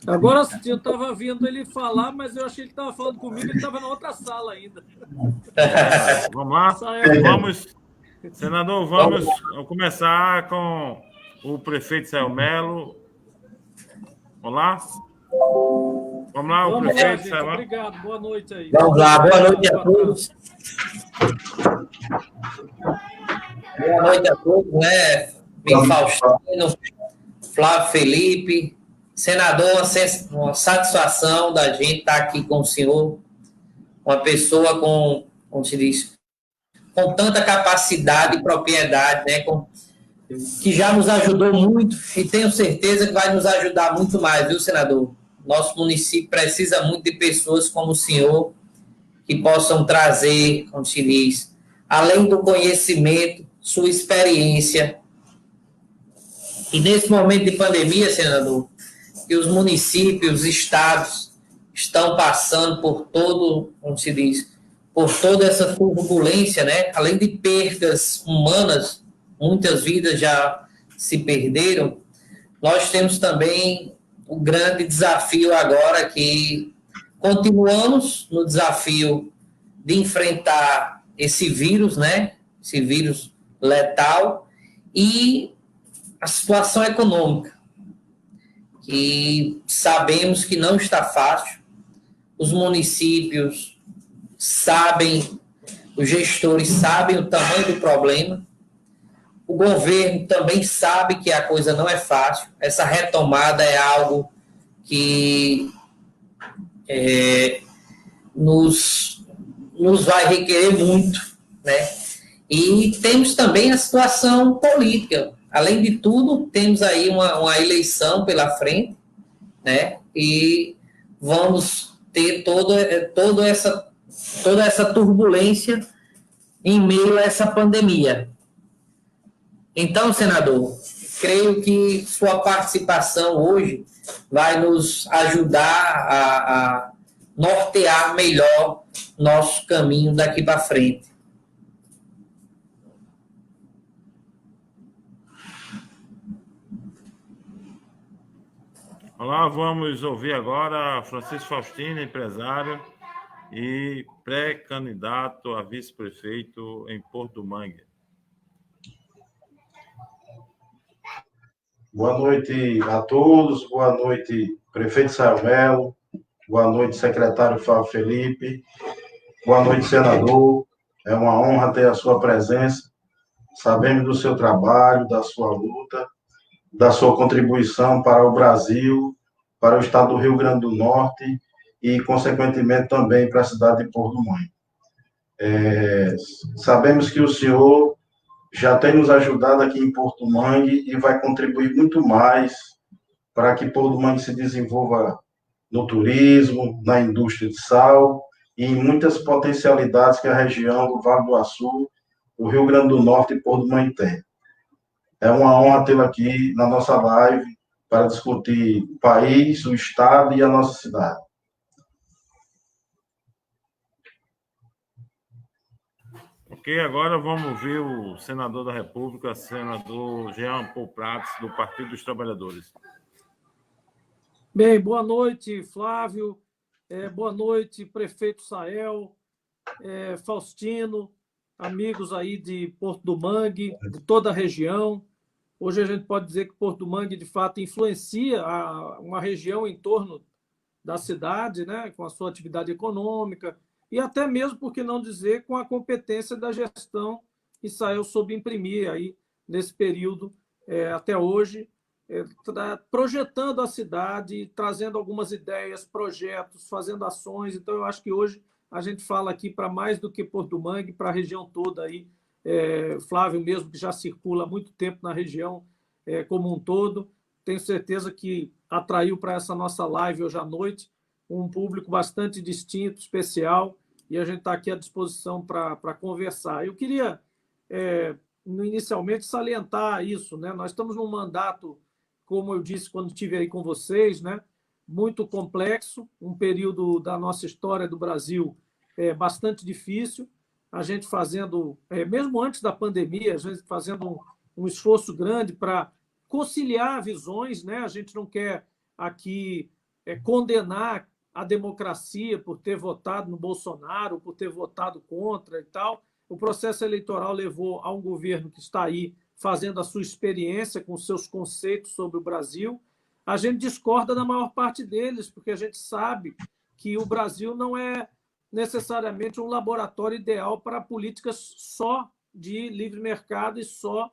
Agora sim, eu estava vendo ele falar, mas eu achei que ele estava falando comigo, ele estava na outra sala ainda. Vamos lá? Vamos, senador, vamos começar com o prefeito Sael Melo. Olá? Vamos lá, o prefeito Sael. Obrigado, boa noite aí. Vamos lá, boa noite a todos. Boa noite a todos, né? Faustino, Flávio Felipe, senador, uma satisfação da gente estar aqui com o senhor, uma pessoa com, como se diz, com tanta capacidade e propriedade, né? Que já nos ajudou muito e tenho certeza que vai nos ajudar muito mais, viu, senador? Nosso município precisa muito de pessoas como o senhor que possam trazer, como se diz, além do conhecimento, sua experiência. E nesse momento de pandemia, senador, que os municípios, os estados estão passando por todo, como se diz, por toda essa turbulência, né? Além de perdas humanas, muitas vidas já se perderam, nós temos também o grande desafio agora que continuamos no desafio de enfrentar esse vírus, né? Esse vírus letal e a situação econômica, que sabemos que não está fácil. Os municípios sabem, os gestores sabem o tamanho do problema. O governo também sabe que a coisa não é fácil. Essa retomada é algo que nos vai requerer muito, né? E temos também a situação política. Além de tudo, temos aí uma eleição pela frente, né? E vamos ter toda essa turbulência em meio a essa pandemia. Então, senador, creio que sua participação hoje vai nos ajudar a nortear melhor nosso caminho daqui para frente. Olá, vamos ouvir agora Francisco Faustino, empresário e pré-candidato a vice-prefeito em Porto do Mangue. Boa noite a todos, boa noite, prefeito Sael Melo, boa noite, secretário Flávio Felipe, boa noite, senador. É uma honra ter a sua presença. Sabemos do seu trabalho, da sua luta, da sua contribuição para o Brasil, para o estado do Rio Grande do Norte e, consequentemente, também para a cidade de Porto do Mangue. Sabemos que o senhor já tem nos ajudado aqui em Porto do Mangue e vai contribuir muito mais para que Porto do Mangue se desenvolva no turismo, na indústria de sal e em muitas potencialidades que a região do Vale do Açu, o Rio Grande do Norte e Porto do Mangue tem. É uma honra tê-lo aqui na nossa live para discutir o país, o estado e a nossa cidade. Ok, agora vamos ver o senador da República, senador Jean Paul Prats, do Partido dos Trabalhadores. Bem, boa noite, Flávio. Boa noite, prefeito Sael, Faustino, amigos aí de Porto do Mangue, de toda a região. Hoje a gente pode dizer que Porto do Mangue, de fato, influencia uma região em torno da cidade, né, com a sua atividade econômica, e até mesmo, por que não dizer, com a competência da gestão que Sael soube imprimir aí nesse período até hoje, projetando a cidade, trazendo algumas ideias, projetos, fazendo ações. Então, eu acho que hoje a gente fala aqui para mais do que Porto do Mangue, para a região toda aí. Flávio mesmo, que já circula há muito tempo na região como um todo, tenho certeza que atraiu para essa nossa live hoje à noite um público bastante distinto, especial, e a gente está aqui à disposição para conversar. Eu queria, inicialmente, salientar isso, né? Nós estamos num mandato, como eu disse quando estive aí com vocês, né, muito complexo, um período da nossa história do Brasil bastante difícil, a gente fazendo, mesmo antes da pandemia, a gente fazendo um esforço grande para conciliar visões, né? A gente não quer aqui condenar a democracia por ter votado no Bolsonaro, por ter votado contra e tal. O processo eleitoral levou a um governo que está aí fazendo a sua experiência com seus conceitos sobre o Brasil. A gente discorda da maior parte deles, porque a gente sabe que o Brasil não é necessariamente um laboratório ideal para políticas só de livre mercado e só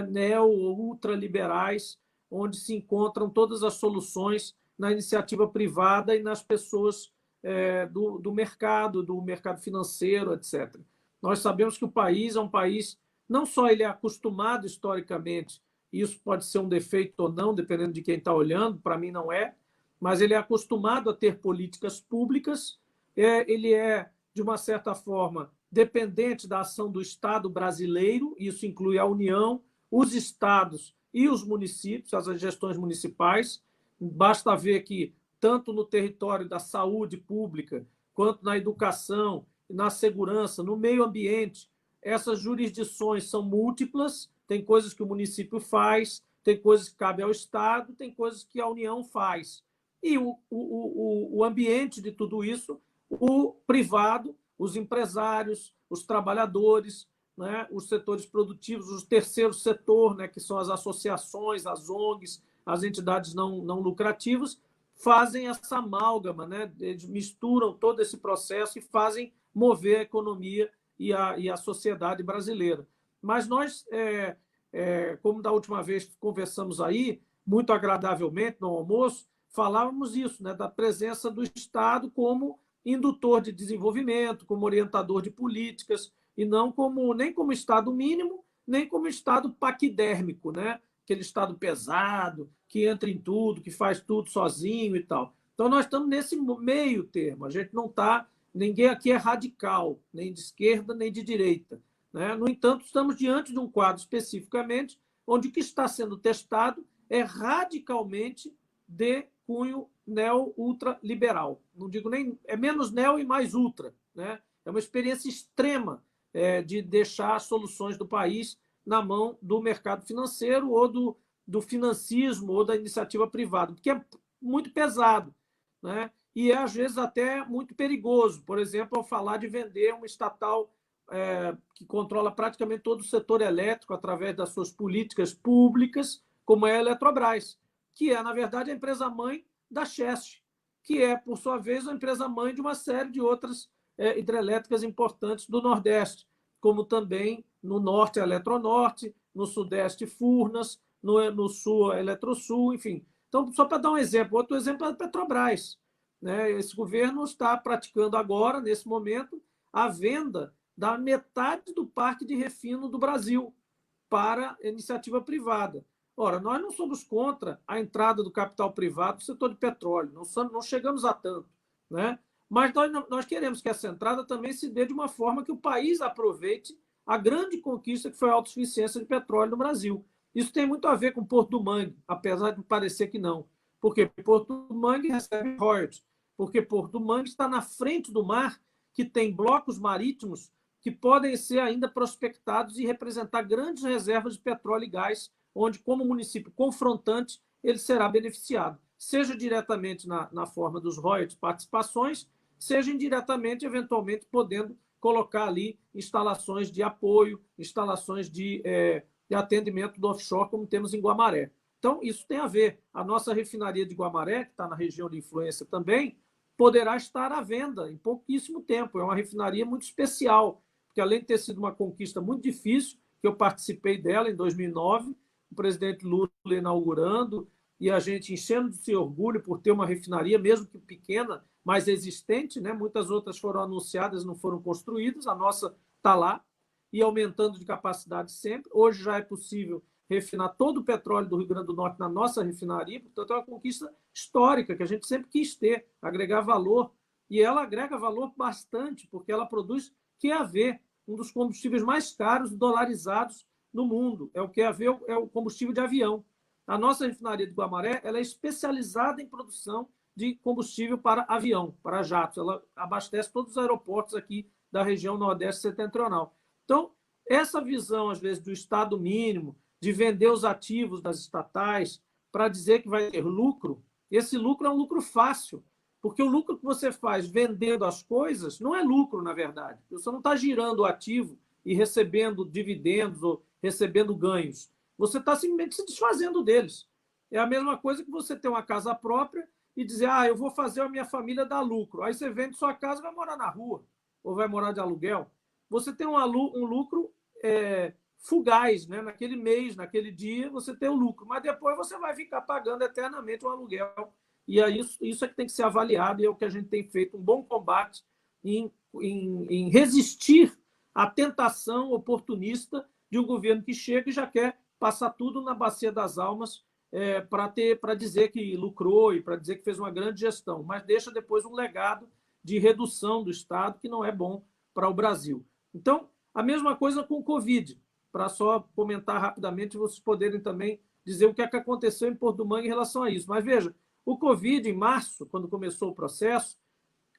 neo- ou ultraliberais, onde se encontram todas as soluções na iniciativa privada e nas pessoas do mercado financeiro, etc. Nós sabemos que o país é um país, não só ele é acostumado historicamente, isso pode ser um defeito ou não, dependendo de quem está olhando, para mim não é, mas ele é acostumado a ter políticas públicas, ele é, de uma certa forma, dependente da ação do Estado brasileiro, isso inclui a União, os estados e os municípios, as gestões municipais. Basta ver que, tanto no território da saúde pública, quanto na educação, na segurança, no meio ambiente, essas jurisdições são múltiplas, tem coisas que o município faz, tem coisas que cabem ao Estado, tem coisas que a União faz. E o ambiente de tudo isso, o privado, os empresários, os trabalhadores, né, os setores produtivos, o terceiro setor, né, que são as associações, as ONGs, as entidades não lucrativas, fazem essa amálgama, né, eles misturam todo esse processo e fazem mover a economia e a sociedade brasileira. Mas nós, como da última vez que conversamos aí, muito agradavelmente no almoço, falávamos isso, né, da presença do Estado como indutor de desenvolvimento, como orientador de políticas, e não nem como Estado mínimo, nem como Estado paquidérmico, né? Aquele Estado pesado, que entra em tudo, que faz tudo sozinho e tal. Então, nós estamos nesse meio termo. A gente não está... Ninguém aqui é radical, nem de esquerda, nem de direita, né? No entanto, estamos diante de um quadro especificamente onde o que está sendo testado é radicalmente de cunho neo-ultraliberal. Não digo nem... É menos neo e mais ultra, né? É uma experiência extrema de deixar as soluções do país na mão do mercado financeiro ou do financismo ou da iniciativa privada, porque é muito pesado, né? E é, às vezes, até muito perigoso. Por exemplo, ao falar de vender uma estatal que controla praticamente todo o setor elétrico através das suas políticas públicas, como é a Eletrobras, que é, na verdade, a empresa-mãe da Chesf, que é, por sua vez, a empresa-mãe de uma série de outras hidrelétricas importantes do Nordeste, como também no Norte a Eletronorte, no Sudeste Furnas, no Sul a Eletrosul, enfim. Então, só para dar um exemplo, outro exemplo é a Petrobras, né? Esse governo está praticando agora, nesse momento, a venda da metade do parque de refino do Brasil para a iniciativa privada. Ora, nós não somos contra a entrada do capital privado no setor de petróleo, não chegamos a tanto, né? Mas nós queremos que essa entrada também se dê de uma forma que o país aproveite a grande conquista que foi a autossuficiência de petróleo no Brasil. Isso tem muito a ver com Porto do Mangue, apesar de parecer que não. Porque Porto do Mangue recebe royalties, porque Porto do Mangue está na frente do mar, que tem blocos marítimos que podem ser ainda prospectados e representar grandes reservas de petróleo e gás, onde, como município confrontante, ele será beneficiado, seja diretamente na forma dos royalties, participações, seja indiretamente, eventualmente, podendo colocar ali instalações de apoio, instalações de atendimento do offshore, como temos em Guamaré. Então, isso tem a ver. A nossa refinaria de Guamaré, que está na região de influência também, poderá estar à venda em pouquíssimo tempo. É uma refinaria muito especial, porque além de ter sido uma conquista muito difícil, que eu participei dela em 2009, o presidente Lula inaugurando, e a gente enchendo-se de orgulho por ter uma refinaria, mesmo que pequena, mas existente, né? Muitas outras foram anunciadas, não foram construídas, a nossa está lá, e aumentando de capacidade sempre. Hoje já é possível refinar todo o petróleo do Rio Grande do Norte na nossa refinaria, portanto é uma conquista histórica que a gente sempre quis ter, agregar valor, e ela agrega valor bastante, porque ela produz QAV, um dos combustíveis mais caros dolarizados no mundo. É o QAV, é o combustível de avião. A nossa refinaria de Guamaré ela é especializada em produção de combustível para avião, para jatos. Ela abastece todos os aeroportos aqui da região Nordeste Setentrional. Então, essa visão, às vezes, do Estado mínimo, de vender os ativos das estatais para dizer que vai ter lucro, Esse lucro é um lucro fácil, porque o lucro que você faz vendendo as coisas não é lucro, na verdade. Você não está girando o ativo e recebendo dividendos ou recebendo ganhos. Você está simplesmente se desfazendo deles. É a mesma coisa que você ter uma casa própria e dizer, eu vou fazer a minha família dar lucro. Aí você vende sua casa e vai morar na rua, ou vai morar de aluguel. Você tem um lucro fugaz, né? Naquele mês, naquele dia, você tem o lucro, mas depois você vai ficar pagando eternamente um aluguel. E aí, isso é que tem que ser avaliado, e é o que a gente tem feito, um bom combate em resistir à tentação oportunista de um governo que chega e já quer passar tudo na bacia das almas para dizer que lucrou e para dizer que fez uma grande gestão, mas deixa depois um legado de redução do Estado que não é bom para o Brasil. Então, a mesma coisa com o Covid, para só comentar rapidamente, vocês poderem também dizer o que é que aconteceu em Porto do Mangue em relação a isso. Mas veja, o Covid, em março, quando começou o processo,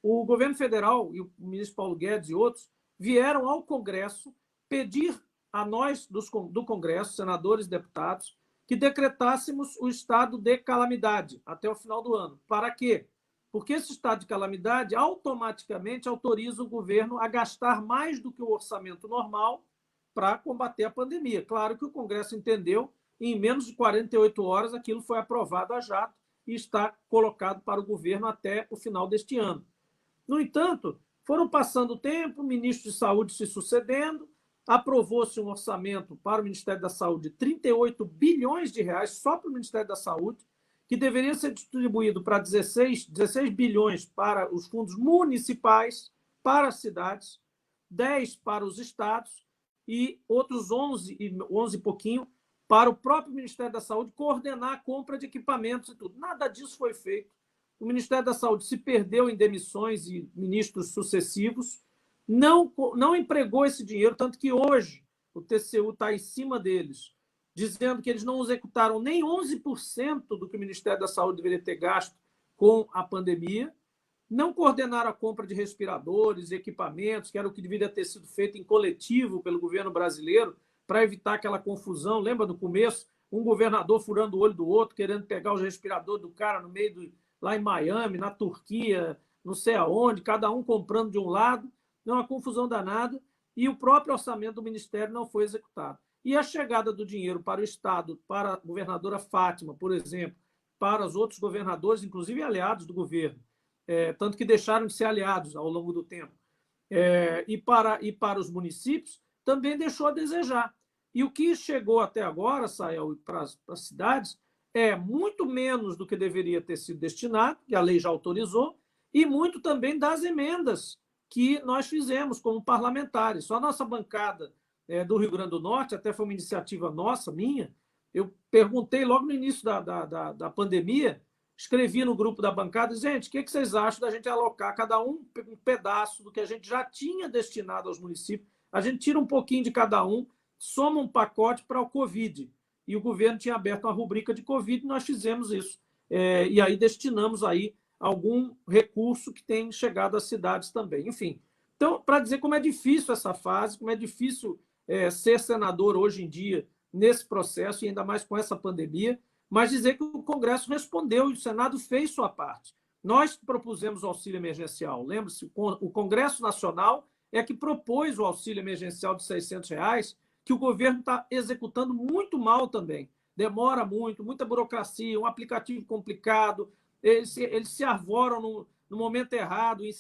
o governo federal e o ministro Paulo Guedes e outros vieram ao Congresso pedir a nós do Congresso, senadores e deputados, que decretássemos o estado de calamidade até o final do ano. Para quê? Porque esse estado de calamidade automaticamente autoriza o governo a gastar mais do que o orçamento normal para combater a pandemia. Claro que o Congresso entendeu e em menos de 48 horas aquilo foi aprovado a jato e está colocado para o governo até o final deste ano. No entanto, foram passando o tempo, ministros de saúde se sucedendo, aprovou-se um orçamento para o Ministério da Saúde de 38 bilhões de reais só para o Ministério da Saúde, que deveria ser distribuído para 16 bilhões para os fundos municipais, para as cidades, 10 para os estados e outros 11 e pouquinho para o próprio Ministério da Saúde coordenar a compra de equipamentos e tudo. Nada disso foi feito. O Ministério da Saúde se perdeu em demissões e ministros sucessivos, não empregou esse dinheiro, tanto que hoje o TCU está em cima deles, dizendo que eles não executaram nem 11% do que o Ministério da Saúde deveria ter gasto com a pandemia, não coordenaram a compra de respiradores e equipamentos, que era o que deveria ter sido feito em coletivo pelo governo brasileiro, para evitar aquela confusão. Lembra no começo? Um governador furando o olho do outro, querendo pegar os respiradores do cara no meio lá em Miami, na Turquia, não sei aonde, cada um comprando de um lado. Uma confusão danada, e o próprio orçamento do Ministério não foi executado. E a chegada do dinheiro para o Estado, para a governadora Fátima, por exemplo, para os outros governadores, inclusive aliados do governo, tanto que deixaram de ser aliados ao longo do tempo, e para os municípios, também deixou a desejar. E o que chegou até agora, Sael, para as cidades, é muito menos do que deveria ter sido destinado, que a lei já autorizou, e muito também das emendas que nós fizemos como parlamentares. Só a nossa bancada do Rio Grande do Norte, até foi uma iniciativa nossa, minha, eu perguntei logo no início da pandemia, escrevi no grupo da bancada, gente, o que vocês acham da gente alocar cada um pedaço do que a gente já tinha destinado aos municípios? A gente tira um pouquinho de cada um, soma um pacote para o Covid. E o governo tinha aberto uma rubrica de Covid, e nós fizemos isso. E aí destinamos aí algum recurso que tem chegado às cidades também. Enfim, então, para dizer como é difícil essa fase, como é difícil ser senador hoje em dia nesse processo, e ainda mais com essa pandemia, mas dizer que o Congresso respondeu e o Senado fez sua parte. Nós propusemos o auxílio emergencial. Lembre-se, o Congresso Nacional é que propôs o auxílio emergencial de R$600, que o governo está executando muito mal também. Demora muito, muita burocracia, um aplicativo complicado. Eles se arvoram no momento errado em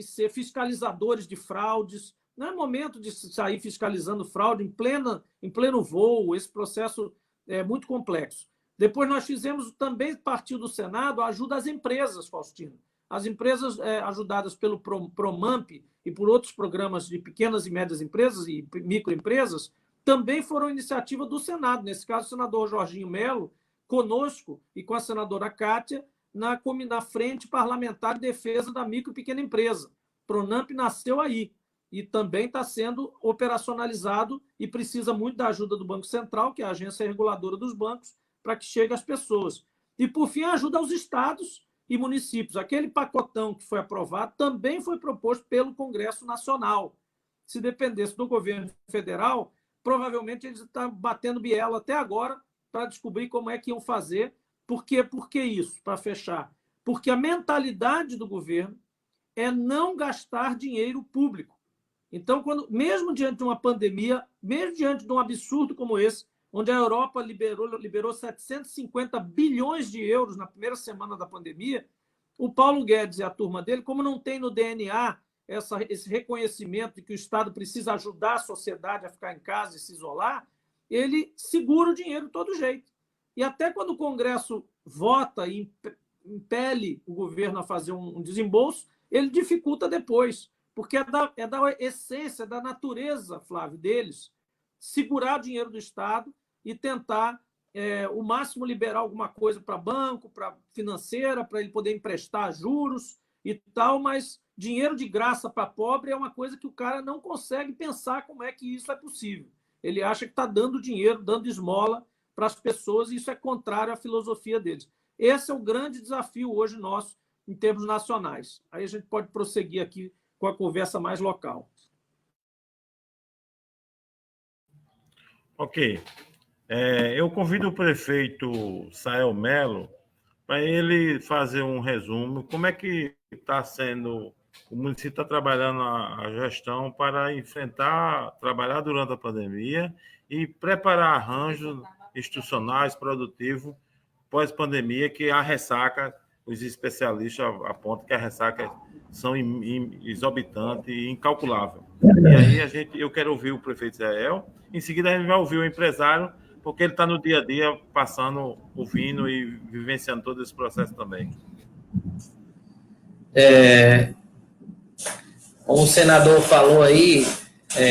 ser fiscalizadores de fraudes. Não é momento de sair fiscalizando fraude em pleno voo. Esse processo é muito complexo. Depois nós fizemos também, partiu do Senado, a ajuda às empresas, Faustino. As empresas ajudadas pelo Promamp e por outros programas de pequenas e médias empresas e microempresas também foram iniciativa do Senado. Nesse caso, o senador Jorginho Melo, conosco e com a senadora Kátia, na Frente Parlamentar de Defesa da Micro e Pequena Empresa. Pronamp nasceu aí e também está sendo operacionalizado e precisa muito da ajuda do Banco Central, que é a agência reguladora dos bancos, para que chegue às pessoas. E, por fim, a ajuda aos estados e municípios. Aquele pacotão que foi aprovado também foi proposto pelo Congresso Nacional. Se dependesse do governo federal, provavelmente eles estão batendo biela até agora para descobrir como é que iam fazer, Por quê? Por que isso? Para fechar. Porque a mentalidade do governo é não gastar dinheiro público. Então, mesmo diante de uma pandemia, mesmo diante de um absurdo como esse, onde a Europa liberou 750 bilhões de euros na primeira semana da pandemia, o Paulo Guedes e a turma dele, como não tem no DNA esse reconhecimento de que o Estado precisa ajudar a sociedade a ficar em casa e se isolar, ele segura o dinheiro de todo jeito. E até quando o Congresso vota e impele o governo a fazer um desembolso, ele dificulta depois, porque é da essência, da natureza, Flávio, deles, segurar o dinheiro do Estado e tentar o máximo liberar alguma coisa para banco, para financeira, para ele poder emprestar juros e tal, mas dinheiro de graça para pobre é uma coisa que o cara não consegue pensar como é que isso é possível. Ele acha que está dando dinheiro, dando esmola para as pessoas, e isso é contrário à filosofia deles. Esse é o grande desafio hoje nosso, em termos nacionais. Aí a gente pode prosseguir aqui com a conversa mais local. Ok. Eu convido o prefeito Sael Melo para ele fazer um resumo. Como é que está sendo, o município está trabalhando a gestão para trabalhar durante a pandemia e preparar arranjos institucionais, produtivos, pós-pandemia, que a ressaca, os especialistas apontam que a ressaca são exorbitantes e incalculável. E aí eu quero ouvir o prefeito Sael, em seguida a gente vai ouvir o empresário, porque ele está no dia a dia passando, ouvindo e vivenciando todo esse processo também. Como o senador falou aí,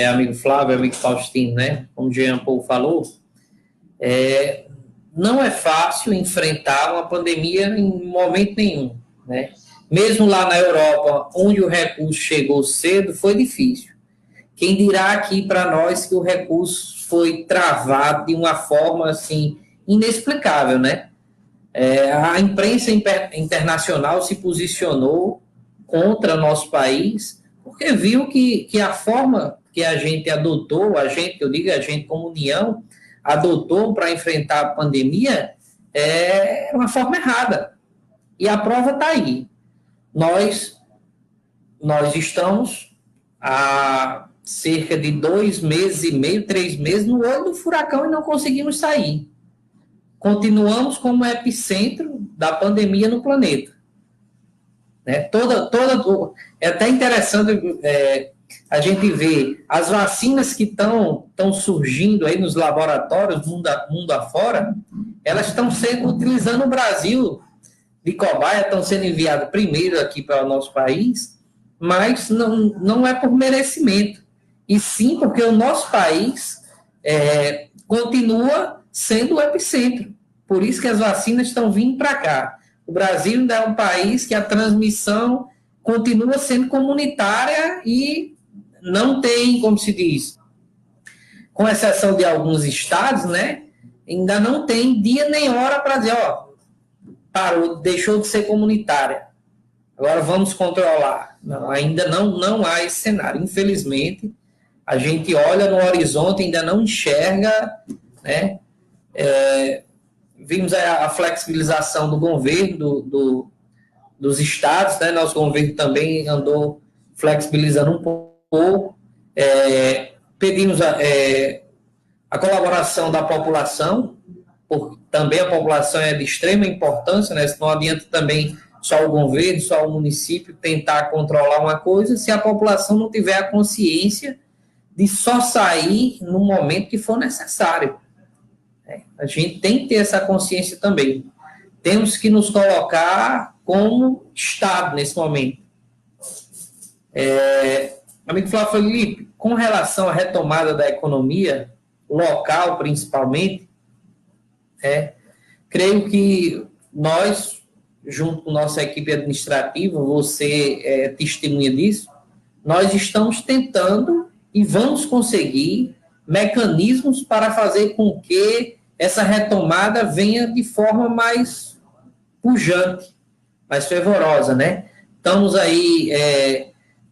amigo Flávio, amigo Faustino, né? Como o Jean Paul falou, não é fácil enfrentar uma pandemia em momento nenhum, né? Mesmo lá na Europa, onde o recurso chegou cedo, foi difícil. Quem dirá aqui para nós que o recurso foi travado de uma forma assim inexplicável, né? A imprensa internacional se posicionou contra nosso país porque viu que a forma que a gente adotou, a gente como União, adotou para enfrentar a pandemia é uma forma errada. E a prova está aí. Nós estamos há cerca de 2 meses e meio, 3 meses, no olho do furacão e não conseguimos sair. Continuamos como epicentro da pandemia no planeta. É até interessante a gente ver as vacinas que estão surgindo aí nos laboratórios, mundo afora, elas estão sendo utilizadas no Brasil de cobaia, estão sendo enviadas primeiro aqui para o nosso país, mas não é por merecimento, e sim porque o nosso país continua sendo o epicentro. Por isso que as vacinas estão vindo para cá. O Brasil ainda é um país que a transmissão continua sendo comunitária e não tem, como se diz, com exceção de alguns estados, né, ainda não tem dia nem hora para dizer, parou, deixou de ser comunitária. Agora vamos controlar. Não, ainda não há esse cenário. Infelizmente, a gente olha no horizonte e ainda não enxerga, né? Vimos a flexibilização do governo, dos estados, né? Nosso governo também andou flexibilizando um pouco. Pedimos a colaboração da população, porque também a população é de extrema importância, né? Não adianta também só o governo, só o município tentar controlar uma coisa, se a população não tiver a consciência de só sair no momento que for necessário. A gente tem que ter essa consciência também. Temos que nos colocar como Estado nesse momento. Amigo Flávio Felipe, com relação à retomada da economia, local principalmente, creio que nós, junto com nossa equipe administrativa, você é testemunha disso, nós estamos tentando e vamos conseguir mecanismos para fazer com que essa retomada venha de forma mais pujante, mais fervorosa, né? Estamos aí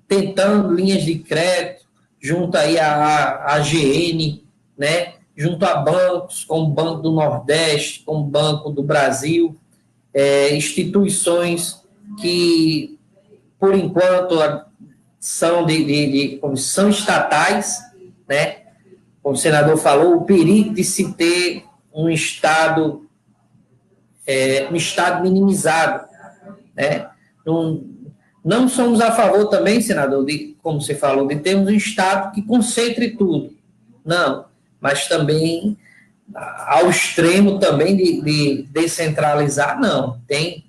tentando linhas de crédito junto aí à AGN, né? junto a bancos, como o Banco do Nordeste, como o Banco do Brasil, instituições que, por enquanto, são estatais, né? Como o senador falou, o perigo de se ter um Estado minimizado, né? Não somos a favor também, senador, como você falou, de termos um Estado que concentre tudo. Não, mas também ao extremo também de descentralizar, não.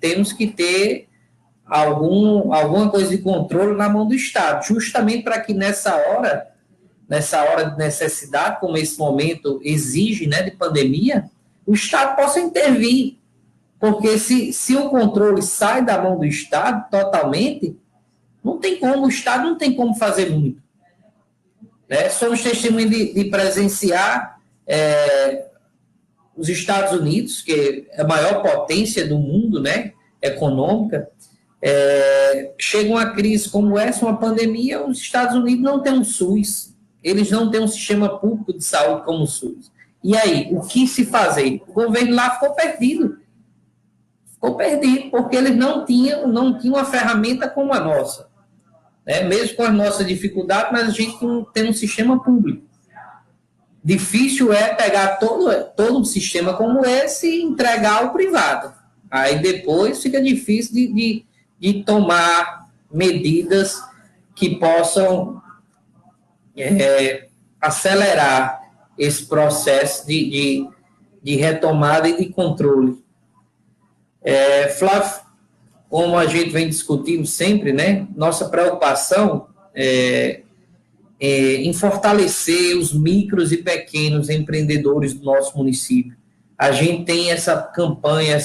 Temos que ter alguma coisa de controle na mão do Estado, justamente para que nessa hora de necessidade, como esse momento exige, né, de pandemia, o Estado possa intervir. Porque se o controle sai da mão do Estado totalmente, não tem como, o Estado não tem como fazer muito. Né? Somos testemunhas de presenciar os Estados Unidos, que é a maior potência do mundo, né, econômica, chega uma crise como essa, uma pandemia, os Estados Unidos não têm um SUS, eles não têm um sistema público de saúde como o SUS. E aí, o que se fazer? O governo lá ficou perdido, porque eles não tinham uma ferramenta como a nossa. Né? Mesmo com as nossas dificuldades, mas a gente não tem um sistema público. Difícil é pegar todo um sistema como esse e entregar ao privado. Aí depois fica difícil de tomar medidas que possam acelerar esse processo de retomada e de controle. Flávio, como a gente vem discutindo sempre, né, nossa preocupação em fortalecer os micros e pequenos empreendedores do nosso município. A gente tem essa campanha,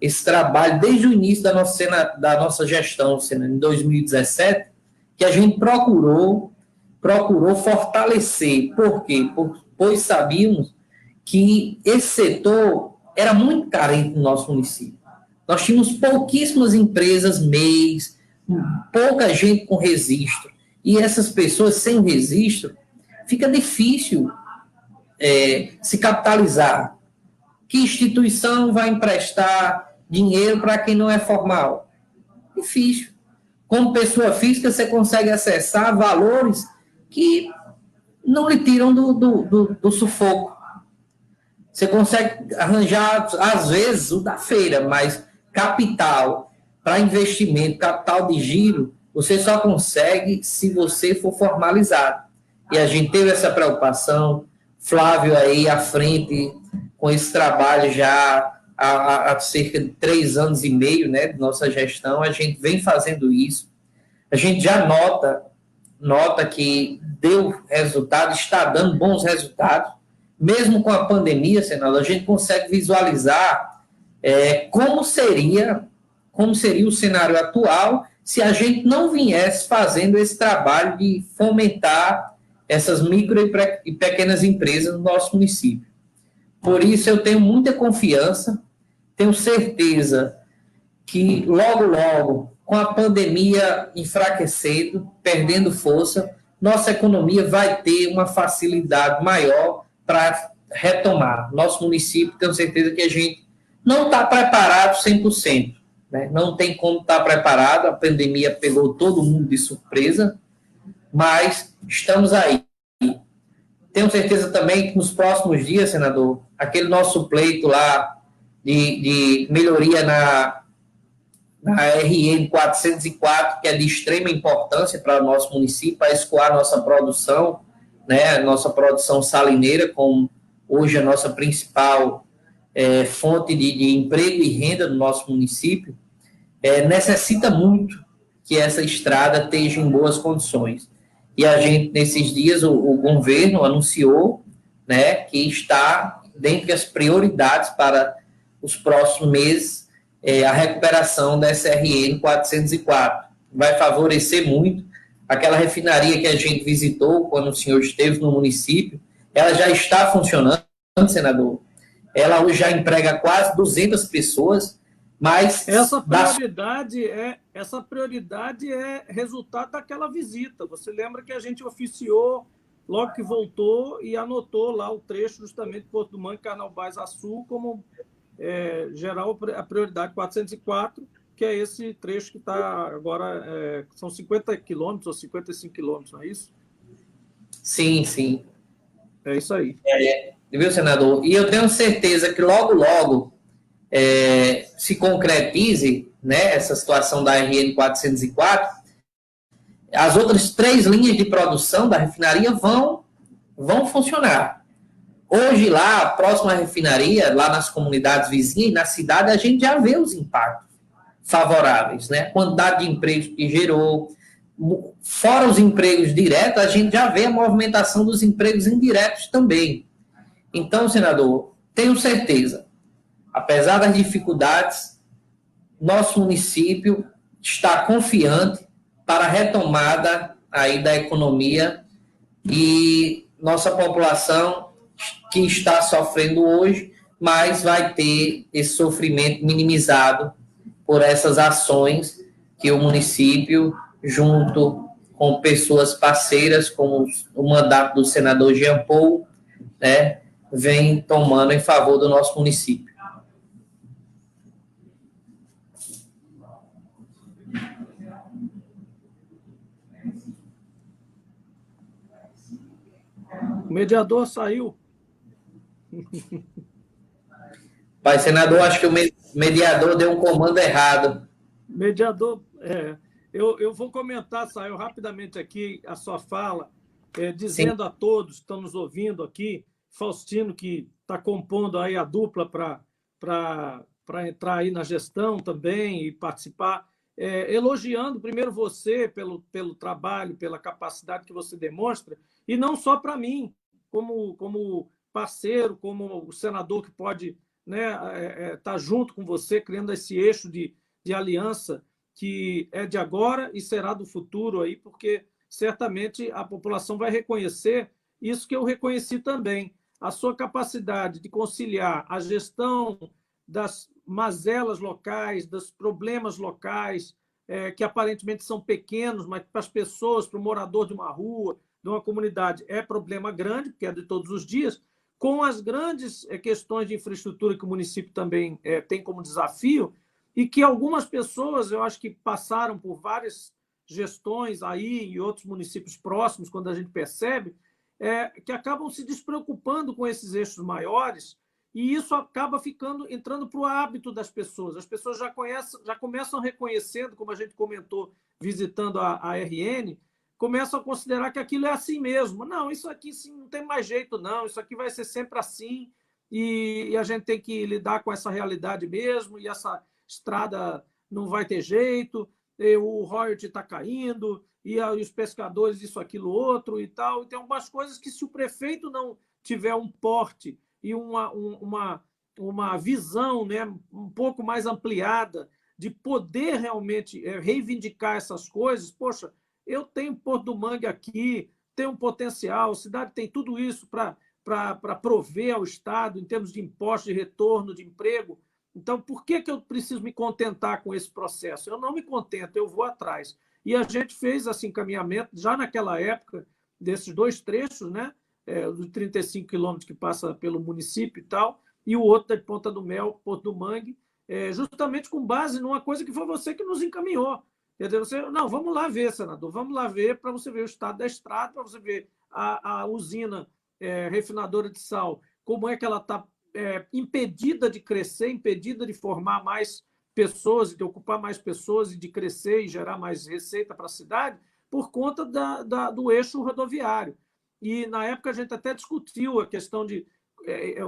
esse trabalho desde o início da nossa gestão, em 2017, que a gente procurou fortalecer. Por quê? Pois sabíamos que esse setor era muito carente no nosso município. Nós tínhamos pouquíssimas empresas MEIs, pouca gente com registro. E essas pessoas sem registro, fica difícil se capitalizar. Que instituição vai emprestar dinheiro para quem não é formal? Difícil. Como pessoa física, você consegue acessar valores que não lhe tiram do sufoco. Você consegue arranjar, às vezes, o da feira, mas capital para investimento, capital de giro, você só consegue se você for formalizado. E a gente teve essa preocupação, Flávio aí à frente com esse trabalho já há cerca de 3 anos e meio, né, de nossa gestão, a gente vem fazendo isso. A gente já nota que deu resultado, está dando bons resultados. Mesmo com a pandemia, senador, a gente consegue visualizar como seria o cenário atual se a gente não viesse fazendo esse trabalho de fomentar essas micro e pequenas empresas no nosso município. Por isso, eu tenho muita confiança, tenho certeza que logo, logo, com a pandemia enfraquecendo, perdendo força, nossa economia vai ter uma facilidade maior para retomar. Nosso município, tenho certeza que a gente não está preparado 100%. Né? Não tem como estar preparado, a pandemia pegou todo mundo de surpresa, mas estamos aí. Tenho certeza também que nos próximos dias, senador, aquele nosso pleito lá de melhoria na RN 404, que é de extrema importância para o nosso município, para escoar nossa produção, né, nossa produção salineira, como hoje a nossa principal fonte de emprego e renda do nosso município, necessita muito que essa estrada esteja em boas condições. E a gente, nesses dias, o governo anunciou, né, que está dentre as prioridades para os próximos meses a recuperação da SRN 404. Vai favorecer muito aquela refinaria que a gente visitou quando o senhor esteve no município. Ela já está funcionando, senador. Ela hoje já emprega quase 200 pessoas, mas essa prioridade é resultado daquela visita. Você lembra que a gente oficiou logo que voltou e anotou lá o trecho justamente Porto do Mangue, Carnaubais a Sul, como geral a prioridade 404, que é esse trecho que está agora, são 50 quilômetros ou 55 quilômetros, não é isso? Sim, sim. É isso aí. Viu, senador? E eu tenho certeza que logo, logo se concretize, né, essa situação da RN 404, as outras 3 linhas de produção da refinaria vão funcionar. Hoje, lá, a próxima refinaria, lá nas comunidades vizinhas, na cidade, a gente já vê os impactos favoráveis, né? A quantidade de empregos que gerou. Fora os empregos diretos, a gente já vê a movimentação dos empregos indiretos também. Então, senador, tenho certeza, apesar das dificuldades, nosso município está confiante para a retomada aí da economia e nossa população que está sofrendo hoje, mas vai ter esse sofrimento minimizado por essas ações que o município, junto com pessoas parceiras, como o mandato do senador Jean Paul, né, vem tomando em favor do nosso município. O mediador saiu. Pai, senador, acho que o mediador deu um comando errado. Mediador, eu vou comentar, saiu rapidamente aqui a sua fala, dizendo a todos que estão nos ouvindo aqui, Faustino, que está compondo aí a dupla para entrar aí na gestão também e participar, elogiando primeiro você pelo trabalho, pela capacidade que você demonstra, e não só para mim, como parceiro, como o senador que pode, né, tá junto com você, criando esse eixo de aliança que é de agora e será do futuro aí, porque certamente a população vai reconhecer isso que eu reconheci também, a sua capacidade de conciliar a gestão das mazelas locais, dos problemas locais, que aparentemente são pequenos, mas para as pessoas, para o morador de uma rua, de uma comunidade, é problema grande, porque é de todos os dias, com as grandes questões de infraestrutura que o município também tem como desafio, e que algumas pessoas, eu acho que passaram por várias gestões aí em outros municípios próximos, quando a gente percebe, que acabam se despreocupando com esses eixos maiores, e isso acaba entrando para o hábito das pessoas. As pessoas já começam reconhecendo, como a gente comentou, visitando a RN, começam a considerar que aquilo é assim mesmo. Não, isso aqui sim, não tem mais jeito, não. Isso aqui vai ser sempre assim, e a gente tem que lidar com essa realidade mesmo, e essa estrada não vai ter jeito, o royalty está caindo, e os pescadores isso, aquilo, outro e tal. E tem algumas coisas que, se o prefeito não tiver um porte e uma visão, né, um pouco mais ampliada de poder realmente reivindicar essas coisas, poxa, eu tenho Porto do Mangue aqui, tem um potencial, a cidade tem tudo isso para prover ao Estado em termos de impostos, de retorno, de emprego. Então, por que eu preciso me contentar com esse processo? Eu não me contento, eu vou atrás. E a gente fez esse encaminhamento já naquela época, desses 2 trechos, né? Dos 35 quilômetros que passa pelo município e tal, e o outro de Ponta do Mel, Porto do Mangue, justamente com base numa coisa que foi você que nos encaminhou. Quer dizer, não, vamos lá ver, senador, vamos lá ver, para você ver o estado da estrada, para você ver a usina refinadora de sal, como é que ela está impedida de crescer, impedida de formar mais pessoas, de ocupar mais pessoas e de crescer e gerar mais receita para a cidade, por conta do eixo rodoviário. E, na época, a gente até discutiu a questão de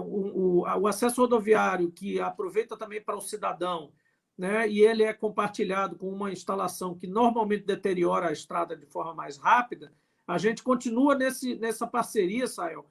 o acesso rodoviário, que aproveita também para o cidadão, né? E ele é compartilhado com uma instalação que normalmente deteriora a estrada de forma mais rápida. A gente continua nessa parceria, Sael,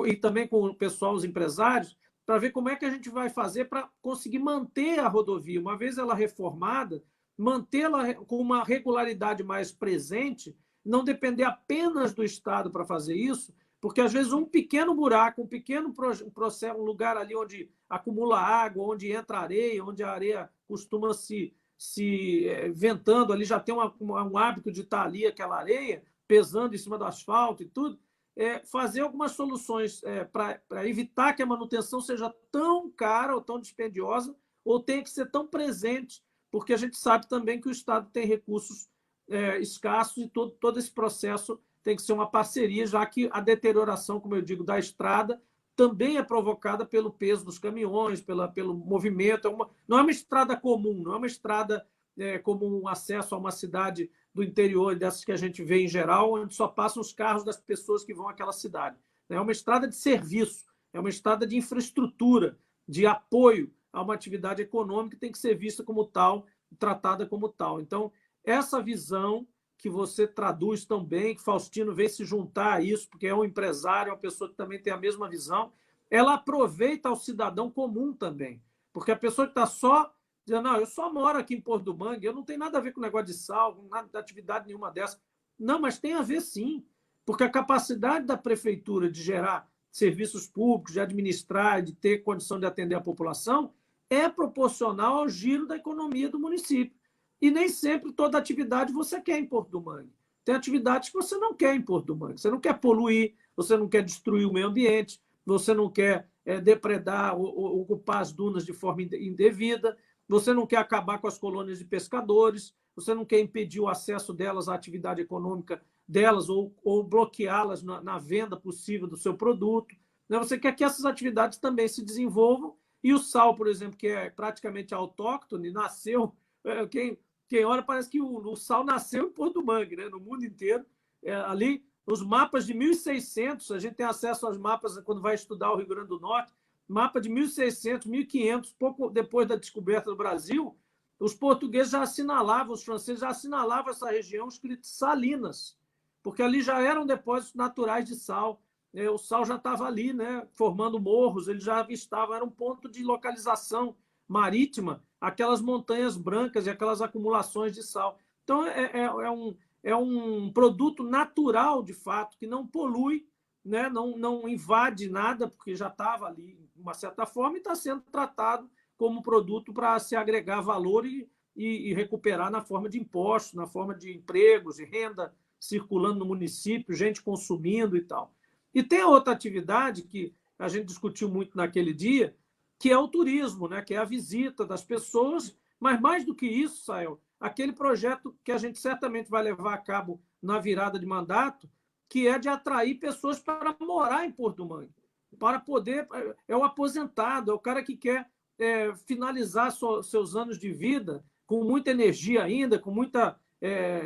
e também com o pessoal, os empresários, para ver como é que a gente vai fazer para conseguir manter a rodovia, uma vez ela reformada, mantê-la com uma regularidade mais presente, não depender apenas do Estado para fazer isso, porque às vezes um pequeno buraco, um pequeno processo, um lugar ali onde acumula água, onde entra areia, onde a areia costuma se ventando, ali já tem um hábito de estar ali aquela areia, pesando em cima do asfalto e tudo, fazer algumas soluções para evitar que a manutenção seja tão cara ou tão dispendiosa, ou tenha que ser tão presente, porque a gente sabe também que o Estado tem recursos escassos e todo esse processo tem que ser uma parceria, já que a deterioração, como eu digo, da estrada também é provocada pelo peso dos caminhões, pelo movimento. Não é uma estrada comum, não é uma estrada como um acesso a uma cidade do interior, dessas que a gente vê em geral, onde só passam os carros das pessoas que vão àquela cidade. É uma estrada de serviço, é uma estrada de infraestrutura, de apoio a uma atividade econômica que tem que ser vista como tal, tratada como tal. Então, essa visão que você traduz tão bem, que Faustino vem se juntar a isso, porque é um empresário, é uma pessoa que também tem a mesma visão, ela aproveita ao cidadão comum também. Porque a pessoa que está só dizendo, não, eu só moro aqui em Porto do Mangue, eu não tenho nada a ver com negócio de sal, nada de atividade nenhuma dessa. Não, mas tem a ver sim, porque a capacidade da prefeitura de gerar serviços públicos, de administrar, de ter condição de atender a população, é proporcional ao giro da economia do município. E nem sempre toda atividade você quer em Porto do Mangue. Tem atividades que você não quer em Porto do Mangue. Você não quer poluir, você não quer destruir o meio ambiente, você não quer depredar ou ocupar as dunas de forma indevida, você não quer acabar com as colônias de pescadores, você não quer impedir o acesso delas à atividade econômica delas ou bloqueá-las na venda possível do seu produto. Você quer que essas atividades também se desenvolvam. E o sal, por exemplo, que é praticamente autóctone, nasceu... Quem olha parece que o sal nasceu em Porto do Mangue, né? No mundo inteiro. Ali, os mapas de 1600, a gente tem acesso aos mapas quando vai estudar o Rio Grande do Norte, mapa de 1600, 1500, pouco depois da descoberta do Brasil, os portugueses já assinalavam, os franceses já assinalavam essa região escrito Salinas, porque ali já eram depósitos naturais de sal. O sal já estava ali, né, formando morros, ele já avistava, era um ponto de localização marítima, aquelas montanhas brancas e aquelas acumulações de sal. Então, é um produto natural, de fato, que não polui, né? Não invade nada, porque já estava ali, de uma certa forma, e está sendo tratado como produto para se agregar valor e recuperar na forma de impostos, na forma de empregos, de renda circulando no município, gente consumindo e tal. E tem a outra atividade que a gente discutiu muito naquele dia, que é o turismo, né? Que é a visita das pessoas, mas mais do que isso, Sael, aquele projeto que a gente certamente vai levar a cabo na virada de mandato, que é de atrair pessoas para morar em Porto do Mangue, para poder... É o aposentado, é o cara que quer finalizar seus anos de vida com muita energia ainda, com muita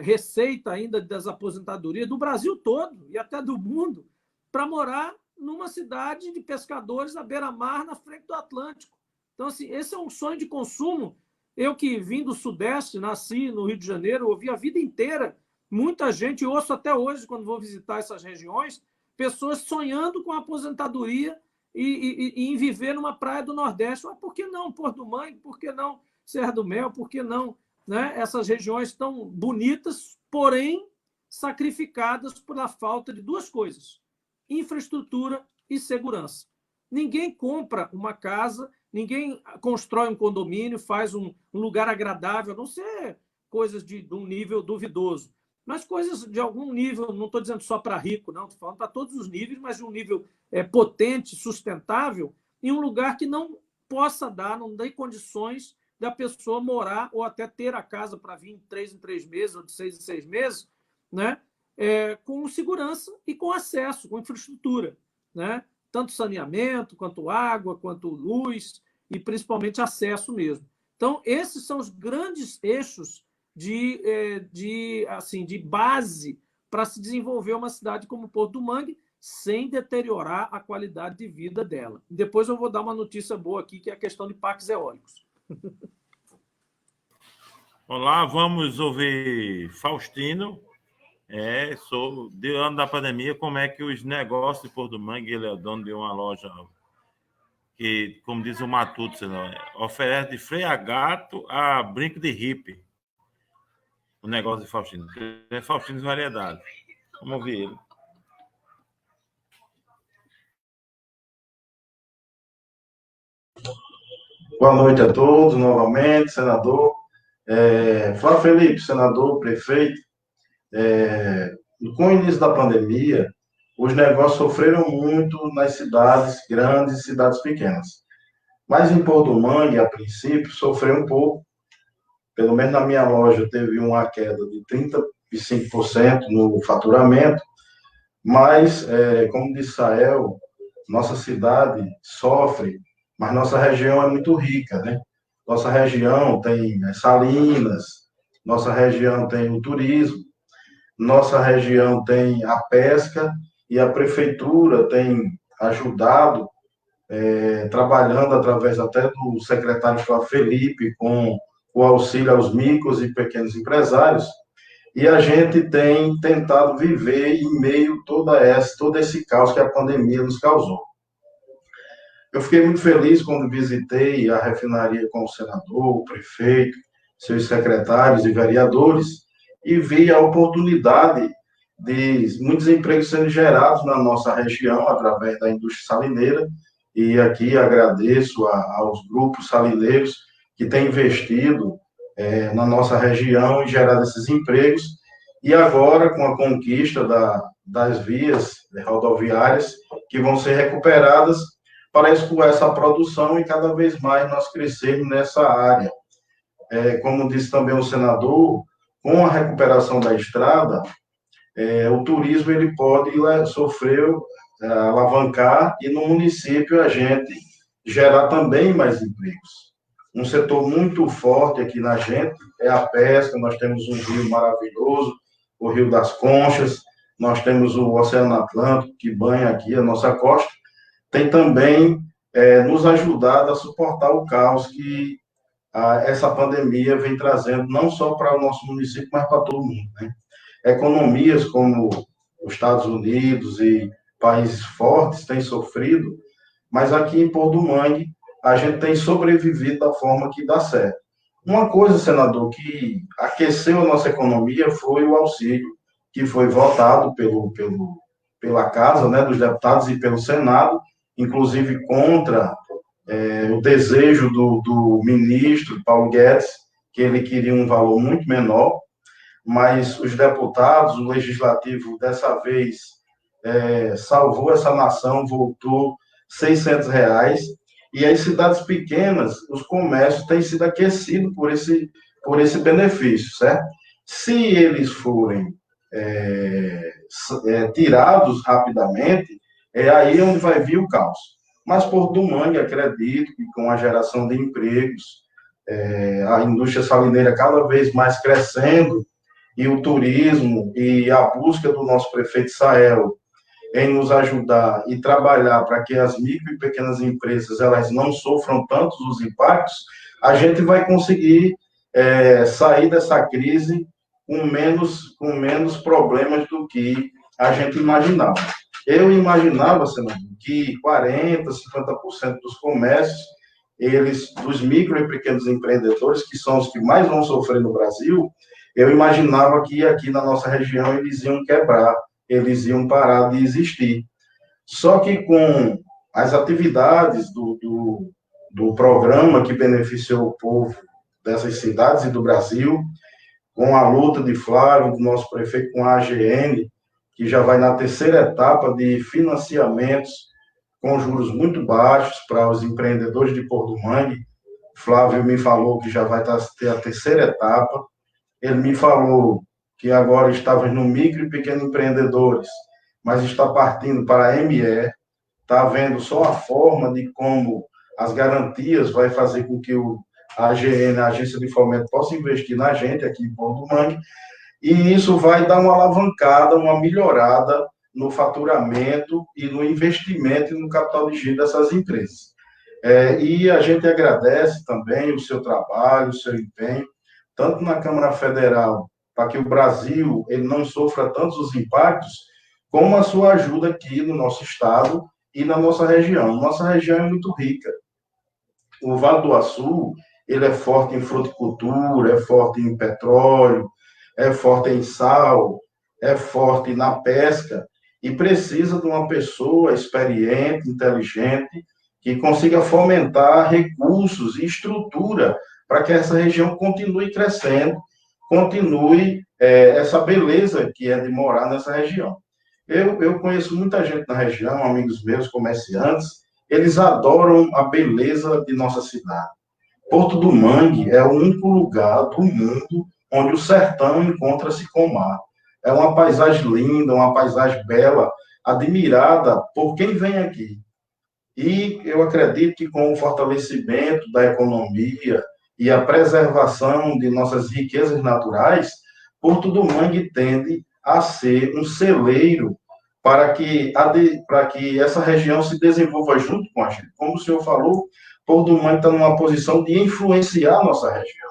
receita ainda das aposentadorias do Brasil todo e até do mundo, para morar numa cidade de pescadores à beira-mar, na frente do Atlântico. Então, assim, esse é um sonho de consumo. Eu que vim do Sudeste, nasci no Rio de Janeiro, ouvi a vida inteira, muita gente, ouço até hoje, quando vou visitar essas regiões, pessoas sonhando com a aposentadoria e em viver numa praia do Nordeste. Mas por que não Porto do Mangue? Por que não Serra do Mel? Por que não, né? Essas regiões tão bonitas, porém sacrificadas pela falta de duas coisas: infraestrutura e segurança. Ninguém compra uma casa, ninguém constrói um condomínio, faz um lugar agradável, a não ser coisas de um nível duvidoso, mas coisas de algum nível, não estou dizendo só para rico, não, estou falando para todos os níveis, mas de um nível potente, sustentável, em um lugar que não possa dar, não dê condições da pessoa morar ou até ter a casa para vir de 3 em 3 meses ou de 6 em 6 meses, né? Com segurança e com acesso, com infraestrutura, né? Tanto saneamento, quanto água, quanto luz e principalmente acesso mesmo. Então, esses são os grandes eixos de base para se desenvolver uma cidade como Porto do Mangue sem deteriorar a qualidade de vida dela. Depois eu vou dar uma notícia boa aqui, que é a questão de parques eólicos. Olá, vamos ouvir Faustino. De ano da pandemia, como é que os negócios de Porto do Mangue, ele é dono de uma loja que, como diz o Matuto, oferece de freio a gato a brinco de hippie. O negócio de Faustino. É Faustino de variedade. Vamos ouvir ele. Boa noite a todos, novamente, senador. Flávio Felipe, senador, prefeito. Com o início da pandemia, os negócios sofreram muito nas cidades grandes e cidades pequenas. Mas em Porto Mangue, a princípio, sofreu um pouco. Pelo menos na minha loja teve uma queda de 35% no faturamento, mas, como disse Sael, nossa cidade sofre, mas nossa região é muito rica, né? Nossa região tem as salinas, nossa região tem o turismo, nossa região tem a pesca, e a prefeitura tem ajudado, trabalhando através até do secretário Flávio Felipe, com o auxílio aos micros e pequenos empresários, e a gente tem tentado viver em meio a todo esse caos que a pandemia nos causou. Eu fiquei muito feliz quando visitei a refinaria com o senador, o prefeito, seus secretários e vereadores, e vi a oportunidade de muitos empregos sendo gerados na nossa região através da indústria salineira, e aqui agradeço aos grupos salineiros que têm investido na nossa região e gerado esses empregos, e agora com a conquista das vias rodoviárias que vão ser recuperadas para escoar essa produção e cada vez mais nós crescermos nessa área. Como disse também o senador, com a recuperação da estrada, o turismo ele pode sofrer, alavancar, e no município a gente gerar também mais empregos. Um setor muito forte aqui na gente é a pesca. Nós temos um rio maravilhoso, o Rio das Conchas, nós temos o Oceano Atlântico, que banha aqui a nossa costa, tem também nos ajudado a suportar o caos que essa pandemia vem trazendo, não só para o nosso município, mas para todo mundo, né? Economias como os Estados Unidos e países fortes têm sofrido, mas aqui em Porto Mangue a gente tem sobrevivido da forma que dá certo. Uma coisa, senador, que aqueceu a nossa economia foi o auxílio que foi votado pela Casa, né, dos Deputados e pelo Senado, inclusive contra o desejo do ministro Paulo Guedes, que ele queria um valor muito menor, mas os deputados, o legislativo, dessa vez, salvou essa nação, voltou R$ 600, e as cidades pequenas, os comércios têm sido aquecidos por esse benefício, certo? Se eles forem tirados rapidamente, é aí onde vai vir o caos. Mas Porto Mangue, acredito que com a geração de empregos, a indústria salineira cada vez mais crescendo, e o turismo e a busca do nosso prefeito Sael em nos ajudar e trabalhar para que as micro e pequenas empresas elas não sofram tantos os impactos, a gente vai conseguir sair dessa crise com menos problemas do que a gente imaginava. Eu imaginava, senador, que 40%, 50% dos comércios, dos micro e pequenos empreendedores, que são os que mais vão sofrer no Brasil, eu imaginava que aqui na nossa região eles iam quebrar, eles iam parar de existir. Só que com as atividades do programa que beneficiou o povo dessas cidades e do Brasil, com a luta de Flávio, do nosso prefeito, com a AGN, que já vai na terceira etapa de financiamentos com juros muito baixos para os empreendedores de Porto Mangue. Flávio me falou que já vai ter a terceira etapa. Ele me falou que agora estávamos no micro e pequeno empreendedores, mas está partindo para a ME, está vendo só a forma de como as garantias vai fazer com que a AGN, a Agência de Fomento, possa investir na gente aqui em Porto Mangue, e isso vai dar uma alavancada, uma melhorada no faturamento e no investimento e no capital de giro dessas empresas. E a gente agradece também o seu trabalho, o seu empenho, tanto na Câmara Federal, para que o Brasil ele não sofra tantos os impactos, como a sua ajuda aqui no nosso estado e na nossa região. Nossa região é muito rica. O Vale do Açu, ele é forte em fruticultura, é forte em petróleo, é forte em sal, é forte na pesca, e precisa de uma pessoa experiente, inteligente, que consiga fomentar recursos e estrutura para que essa região continue crescendo, continue essa beleza que é de morar nessa região. Eu conheço muita gente na região, amigos meus, comerciantes, eles adoram a beleza de nossa cidade. Porto do Mangue é o único lugar do mundo onde o sertão encontra-se com o mar. É uma paisagem linda, uma paisagem bela, admirada por quem vem aqui. E eu acredito que com o fortalecimento da economia e a preservação de nossas riquezas naturais, Porto do Mangue tende a ser um celeiro para que essa região se desenvolva junto com a gente. Como o senhor falou, Porto do Mangue está numa posição de influenciar a nossa região.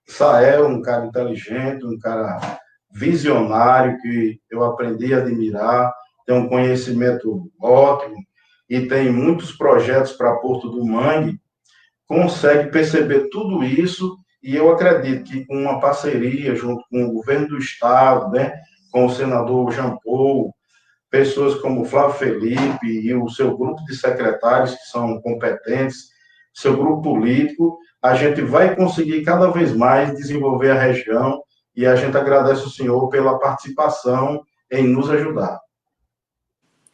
Sael, um cara inteligente, um cara visionário, que eu aprendi a admirar, tem um conhecimento ótimo e tem muitos projetos para Porto do Mangue, consegue perceber tudo isso e eu acredito que com uma parceria junto com o governo do estado, né, com o senador Jean Paul, pessoas como Flávio Felipe e o seu grupo de secretários que são competentes, seu grupo político, a gente vai conseguir cada vez mais desenvolver a região e a gente agradece o senhor pela participação em nos ajudar.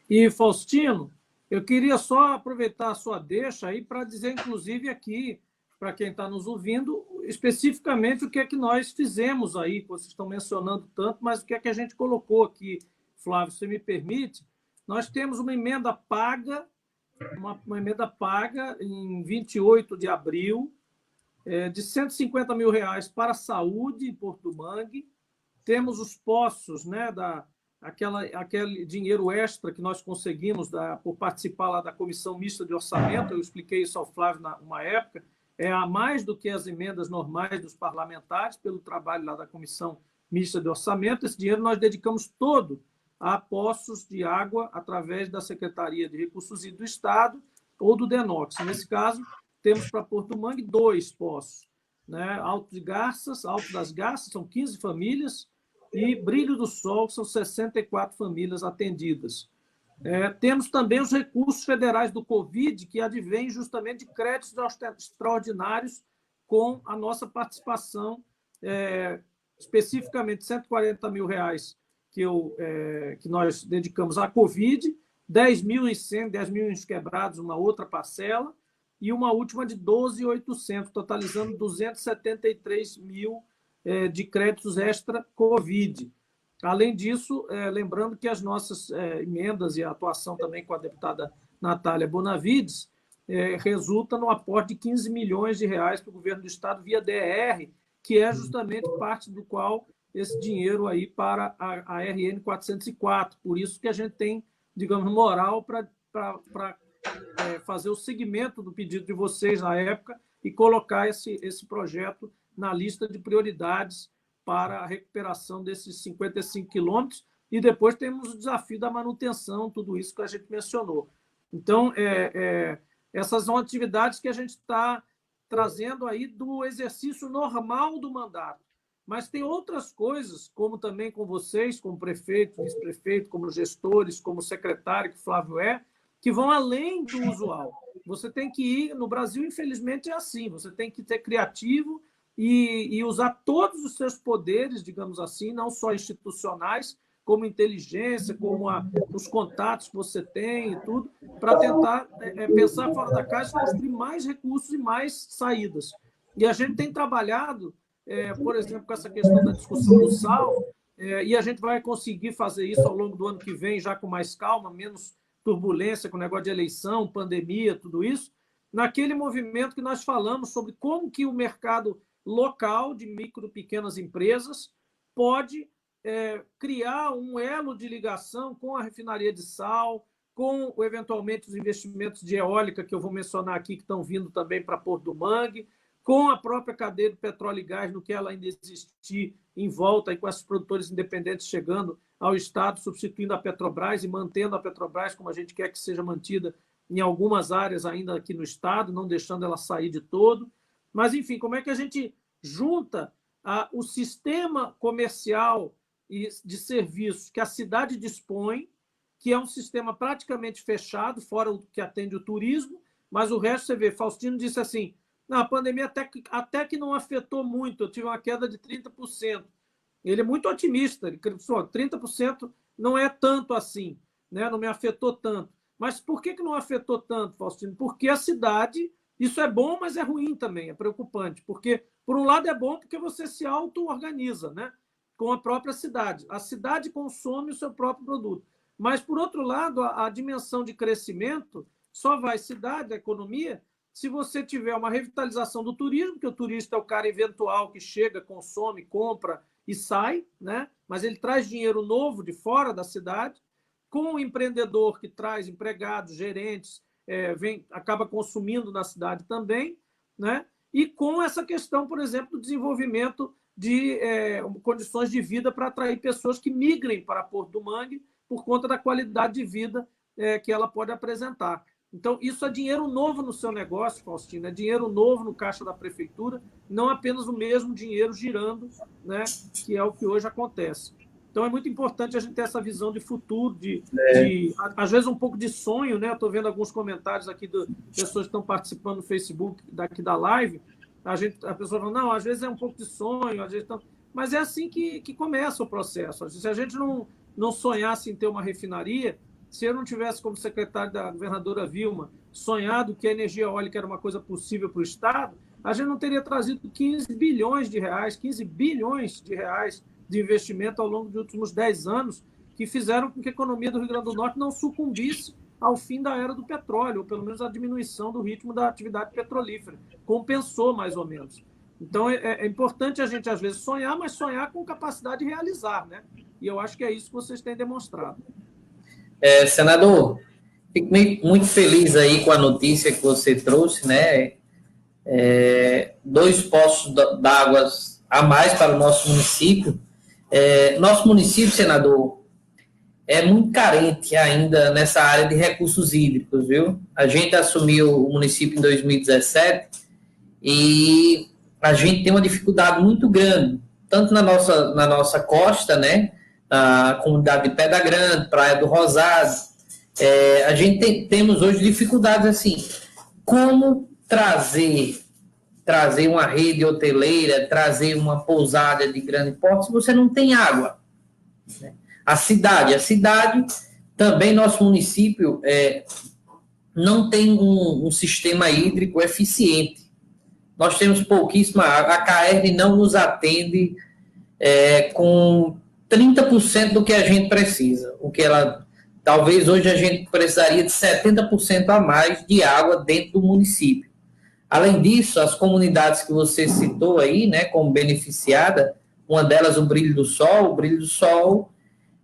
E, Faustino, eu queria só aproveitar a sua deixa aí para dizer, inclusive, aqui, para quem está nos ouvindo, especificamente o que é que nós fizemos aí, vocês estão mencionando tanto, mas o que é que a gente colocou aqui, Flávio, se me permite. Nós temos uma emenda paga, em 28 de abril, de R$150 mil para a saúde em Porto do Mangue. Temos os poços, né, aquele dinheiro extra que nós conseguimos por participar lá da Comissão Mista de Orçamento, eu expliquei isso ao Flávio numa época, é a mais do que as emendas normais dos parlamentares, pelo trabalho lá da Comissão Mista de Orçamento. Esse dinheiro nós dedicamos todo a poços de água através da Secretaria de Recursos Hídricos do Estado ou do DENOX. Nesse caso, temos para Porto do Mangue 2 poços, né? Alto das Garças, são 15 famílias, e Brilho do Sol, são 64 famílias atendidas. Temos também os recursos federais do Covid, que advêm justamente de créditos extraordinários com a nossa participação, especificamente R$140 mil que nós dedicamos à Covid, 10.100, 10 mil quebrados, uma outra parcela, e uma última de 12.800, totalizando 273 mil de créditos extra-Covid. Além disso, lembrando que as nossas emendas e a atuação também com a deputada Natália Bonavides resulta no aporte de 15 milhões de reais para o governo do Estado via DR, que é justamente parte do qual esse dinheiro aí para a RN 404. Por isso que a gente tem, digamos, moral para fazer o seguimento do pedido de vocês na época e colocar esse projeto na lista de prioridades para a recuperação desses 55 quilômetros, e depois temos o desafio da manutenção, tudo isso que a gente mencionou. Então, essas são atividades que a gente está trazendo aí do exercício normal do mandato. Mas tem outras coisas, como também com vocês, como prefeito, vice-prefeito, como gestores, como secretário, que Flávio que vão além do usual. Você tem que ir, no Brasil, infelizmente, é assim, você tem que ser criativo e usar todos os seus poderes, digamos assim, não só institucionais, como inteligência, como os contatos que você tem e tudo, para tentar pensar fora da caixa e construir mais recursos e mais saídas. E a gente tem trabalhado, por exemplo, com essa questão da discussão do sal, e a gente vai conseguir fazer isso ao longo do ano que vem, já com mais calma, menos turbulência, com o negócio de eleição, pandemia, tudo isso, naquele movimento que nós falamos sobre como que o mercado local de micro e pequenas empresas pode criar um elo de ligação com a refinaria de sal, com, eventualmente, os investimentos de eólica, que eu vou mencionar aqui, que estão vindo também para Porto do Mangue, com a própria cadeia de petróleo e gás, no que ela ainda existir em volta, e com esses produtores independentes chegando ao Estado, substituindo a Petrobras e mantendo a Petrobras como a gente quer que seja mantida em algumas áreas ainda aqui no Estado, não deixando ela sair de todo. Mas, enfim, como é que a gente junta o sistema comercial e de serviços que a cidade dispõe, que é um sistema praticamente fechado, fora o que atende o turismo, mas o resto, você vê, Faustino disse assim, a pandemia até que não afetou muito, eu tive uma queda de 30%. Ele é muito otimista, ele acreditou 30% não é tanto assim, né? Não me afetou tanto. Mas por que não afetou tanto, Faustino? Porque a cidade, isso é bom, mas é ruim também, é preocupante. Porque, por um lado, é bom porque você se auto-organiza, né? Com a própria cidade. A cidade consome o seu próprio produto. Mas, por outro lado, a dimensão de crescimento só vai cidade, a economia, se você tiver uma revitalização do turismo, que o turista é o cara eventual que chega, consome, compra e sai, né? Mas ele traz dinheiro novo de fora da cidade, com o empreendedor que traz empregados, gerentes, acaba consumindo na cidade também, né? E com essa questão, por exemplo, do desenvolvimento de condições de vida para atrair pessoas que migrem para Porto do Mangue por conta da qualidade de vida que ela pode apresentar. Então, isso é dinheiro novo no seu negócio, Faustino, é dinheiro novo no caixa da prefeitura, não apenas o mesmo dinheiro girando, né, que é o que hoje acontece. Então, é muito importante a gente ter essa visão de futuro, às vezes, um pouco de sonho, né? Estou vendo alguns comentários aqui de pessoas que estão participando no Facebook daqui da live. A pessoa fala, não, às vezes é um pouco de sonho, às vezes mas é assim que começa o processo. Se a gente não sonhasse em ter uma refinaria, se eu não tivesse, como secretário da governadora Vilma, sonhado que a energia eólica era uma coisa possível para o Estado, a gente não teria trazido 15 bilhões de reais, 15 bilhões de reais de investimento ao longo dos últimos 10 anos, que fizeram com que a economia do Rio Grande do Norte não sucumbisse ao fim da era do petróleo, ou pelo menos a diminuição do ritmo da atividade petrolífera. Compensou, mais ou menos. Então, é importante a gente, às vezes, sonhar, mas sonhar com capacidade de realizar, né? E eu acho que é isso que vocês têm demonstrado. Senador, fico muito feliz aí com a notícia que você trouxe, né? 2 poços d'água a mais para o nosso município. Nosso município, senador, é muito carente ainda nessa área de recursos hídricos, viu? A gente assumiu o município em 2017 e a gente tem uma dificuldade muito grande, tanto na nossa costa, né? A comunidade de Pedra Grande, Praia do Rosado. A gente temos hoje dificuldades assim, como trazer uma rede hoteleira, trazer uma pousada de grande porte, se você não tem água. A cidade também, nosso município não tem um sistema hídrico eficiente. Nós temos pouquíssima água. A CAERN não nos atende com 30% do que a gente precisa. Talvez hoje a gente precisaria de 70% a mais de água dentro do município. Além disso, as comunidades que você citou aí, né, como beneficiada, uma delas o Brilho do Sol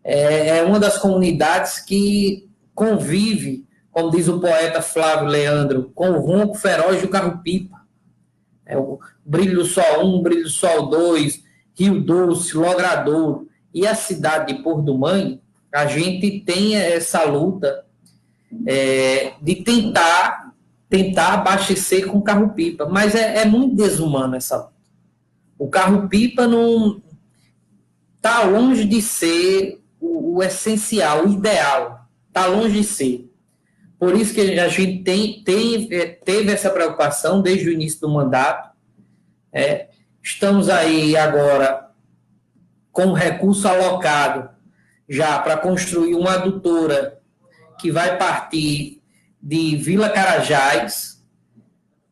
é uma das comunidades que convive, como diz o poeta Flávio Leandro, com o ronco feroz do carro-pipa. O Brilho do Sol 1, Brilho do Sol 2, Rio Doce, Logradouro e a cidade de Porto do Mangue, a gente tem essa luta de tentar abastecer com carro-pipa, mas é muito desumano essa luta. O carro-pipa não está longe de ser o essencial, o ideal, está longe de ser. Por isso que a gente teve essa preocupação desde o início do mandato. Estamos aí agora com recurso alocado já para construir uma adutora que vai partir de Vila Carajás,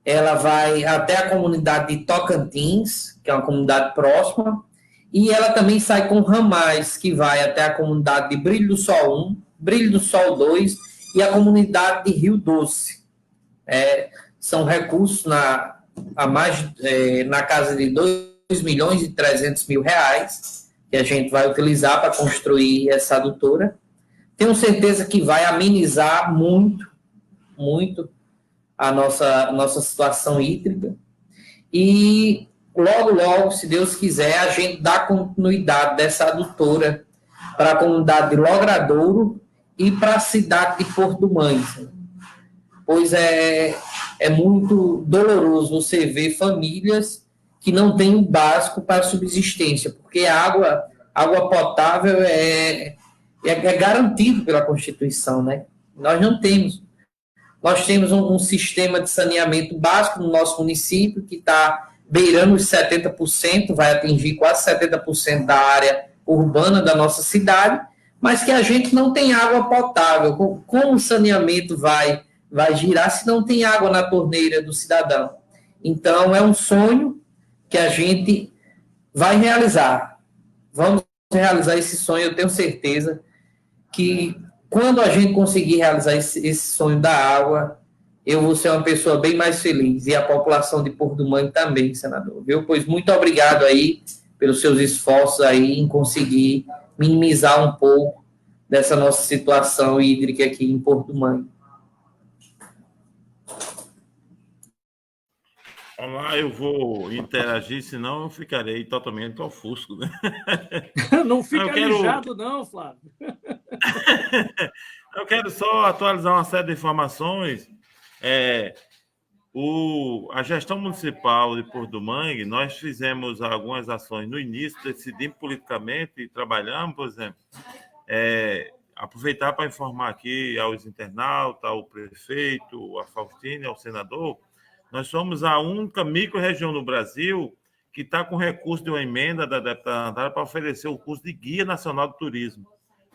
ela vai até a comunidade de Tocantins, que é uma comunidade próxima, e ela também sai com ramais, que vai até a comunidade de Brilho do Sol 1, Brilho do Sol 2 e a comunidade de Rio Doce. São recursos na casa de 2.300.000 reais, que a gente vai utilizar para construir essa adutora. Tenho certeza que vai amenizar muito, muito a nossa situação hídrica. E logo, se Deus quiser, a gente dá continuidade dessa adutora para a comunidade de Logradouro e para a cidade de Porto do Mangue. Pois é muito doloroso você ver famílias que não têm o básico para a subsistência, porque a água potável é garantido pela Constituição, né? Nós não temos. Nós temos um sistema de saneamento básico no nosso município que está beirando os 70%, vai atingir quase 70% da área urbana da nossa cidade, mas que a gente não tem água potável. Como o saneamento vai girar se não tem água na torneira do cidadão? Então, é um sonho que a gente vai realizar. Vamos realizar esse sonho, eu tenho certeza que quando a gente conseguir realizar esse sonho da água, eu vou ser uma pessoa bem mais feliz, e a população de Porto do Mangue também, senador, viu? Pois muito obrigado aí pelos seus esforços aí em conseguir minimizar um pouco dessa nossa situação hídrica aqui em Porto do Mangue. Olá, eu vou interagir, senão eu ficarei totalmente ofusco, né? Não fica Eu quero- alijado, não, Flávio. Eu quero só atualizar uma série de informações. A gestão municipal de Porto do Mangue, nós fizemos algumas ações no início, decidimos politicamente e trabalhamos, por exemplo, aproveitar para informar aqui aos internautas, ao prefeito, a Faustina, ao senador, nós somos a única micro-região no Brasil que está com recurso de uma emenda da deputada Natália para oferecer o curso de Guia Nacional de Turismo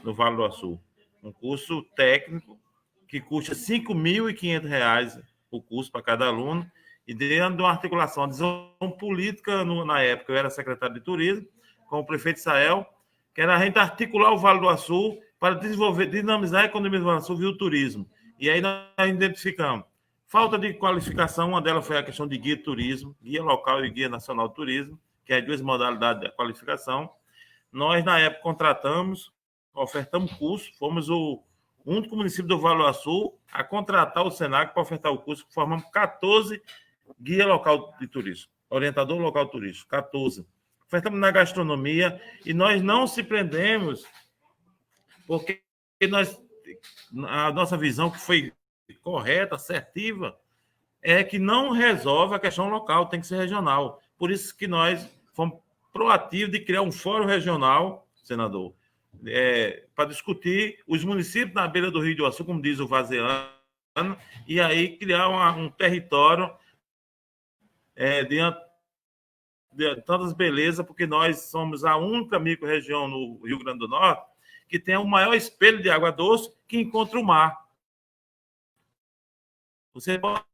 no Vale do Açu. Um curso técnico que custa R$ 5.500 o curso para cada aluno, e dentro de uma articulação, uma decisão política, na época eu era secretário de turismo, com o prefeito Sael, que era a gente articular o Vale do Açu para dinamizar a economia do Vale do Açu via o turismo. E aí nós identificamos falta de qualificação, uma delas foi a questão de guia de turismo, guia local e guia nacional de turismo, que é as duas modalidades da qualificação. Nós, na época, contratamos, ofertamos curso, fomos o único município do Vale do Açu a contratar o Senac para ofertar o curso, formamos 14 guia local de turismo, orientador local de turismo, 14. Ofertamos na gastronomia e nós não se prendemos, porque a nossa visão, que foi correta, assertiva, é que não resolve a questão local, tem que ser regional. Por isso que nós fomos proativos de criar um fórum regional, senador, para discutir os municípios na beira do Rio do Açu, como diz o Vazeano, e aí criar um território de tantas belezas, porque nós somos a única micro-região no Rio Grande do Norte que tem o maior espelho de água doce que encontra o mar. Você pode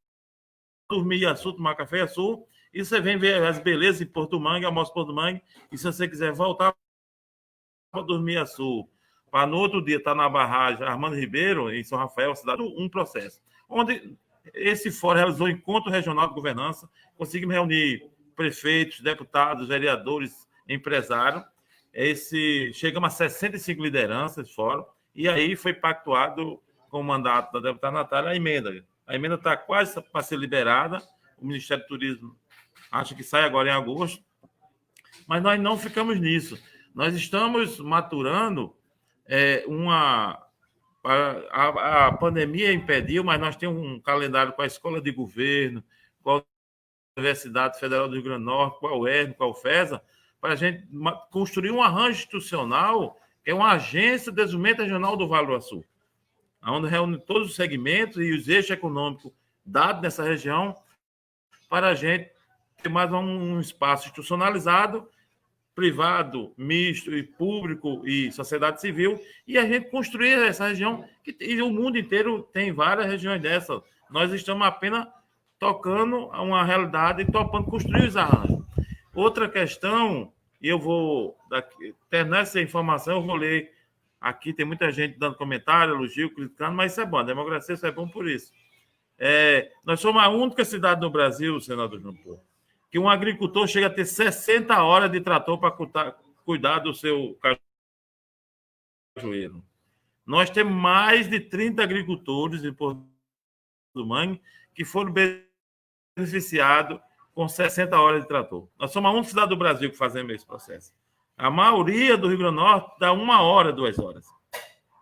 dormir em Açu, tomar café em Açu, e você vem ver as belezas em Porto do Mangue, almoço Porto do Mangue, e se você quiser voltar para dormir em Açu, para no outro dia estar na barragem Armando Ribeiro, em São Rafael, cidade, um processo. Onde esse fórum realizou um encontro regional de governança, conseguimos reunir prefeitos, deputados, vereadores, empresários, chegamos a 65 lideranças fórum, e aí foi pactuado com o mandato da deputada Natália a emenda. A emenda está quase para ser liberada, o Ministério do Turismo acha que sai agora em agosto, mas nós não ficamos nisso. Nós estamos maturando a pandemia impediu, mas nós temos um calendário com a Escola de Governo, com a Universidade Federal do Rio Grande do Norte, com a UERN, com a UFESA, para a gente construir um arranjo institucional, que é uma agência de desenvolvimento regional do Vale do Açu, onde reúne todos os segmentos e os eixos econômicos dados nessa região, para a gente ter mais um espaço institucionalizado, privado, misto, e público e sociedade civil, e a gente construir essa região, e o mundo inteiro tem várias regiões dessas. Nós estamos apenas tocando uma realidade e topando construir os arranjos. Outra questão, e eu vou terminar essa informação, eu vou ler aqui, tem muita gente dando comentário, elogio, criticando, mas isso é bom, a democracia isso é bom por isso. Nós somos a única cidade no Brasil, senador João Paulo, que um agricultor chega a ter 60 horas de trator para cuidar do seu cajueiro. Nós temos mais de 30 agricultores em Porto do Mangue que foram beneficiados com 60 horas de trator. Nós somos a única cidade do Brasil que fazemos esse processo. A maioria do Rio Grande do Norte dá 1 hora, 2 horas.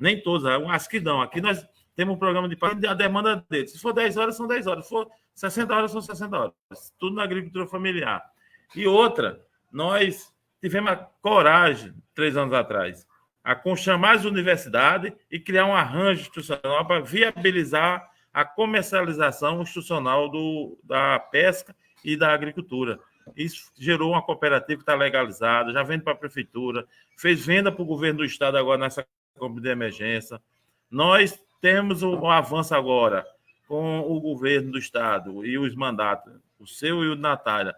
Nem todos, as que dão. Aqui nós temos um programa de pagamento, a demanda deles. Se for 10 horas, são 10 horas. Se for 60 horas, são 60 horas. Tudo na agricultura familiar. E outra, nós tivemos a coragem, 3 anos atrás, a chamar as universidades e criar um arranjo institucional para viabilizar a comercialização institucional da pesca e da agricultura. Isso gerou uma cooperativa que está legalizada, já vende para a prefeitura, fez venda para o governo do estado agora nessa compra de emergência. Nós temos o avanço agora com o governo do Estado e os mandatos, o seu e o Natália.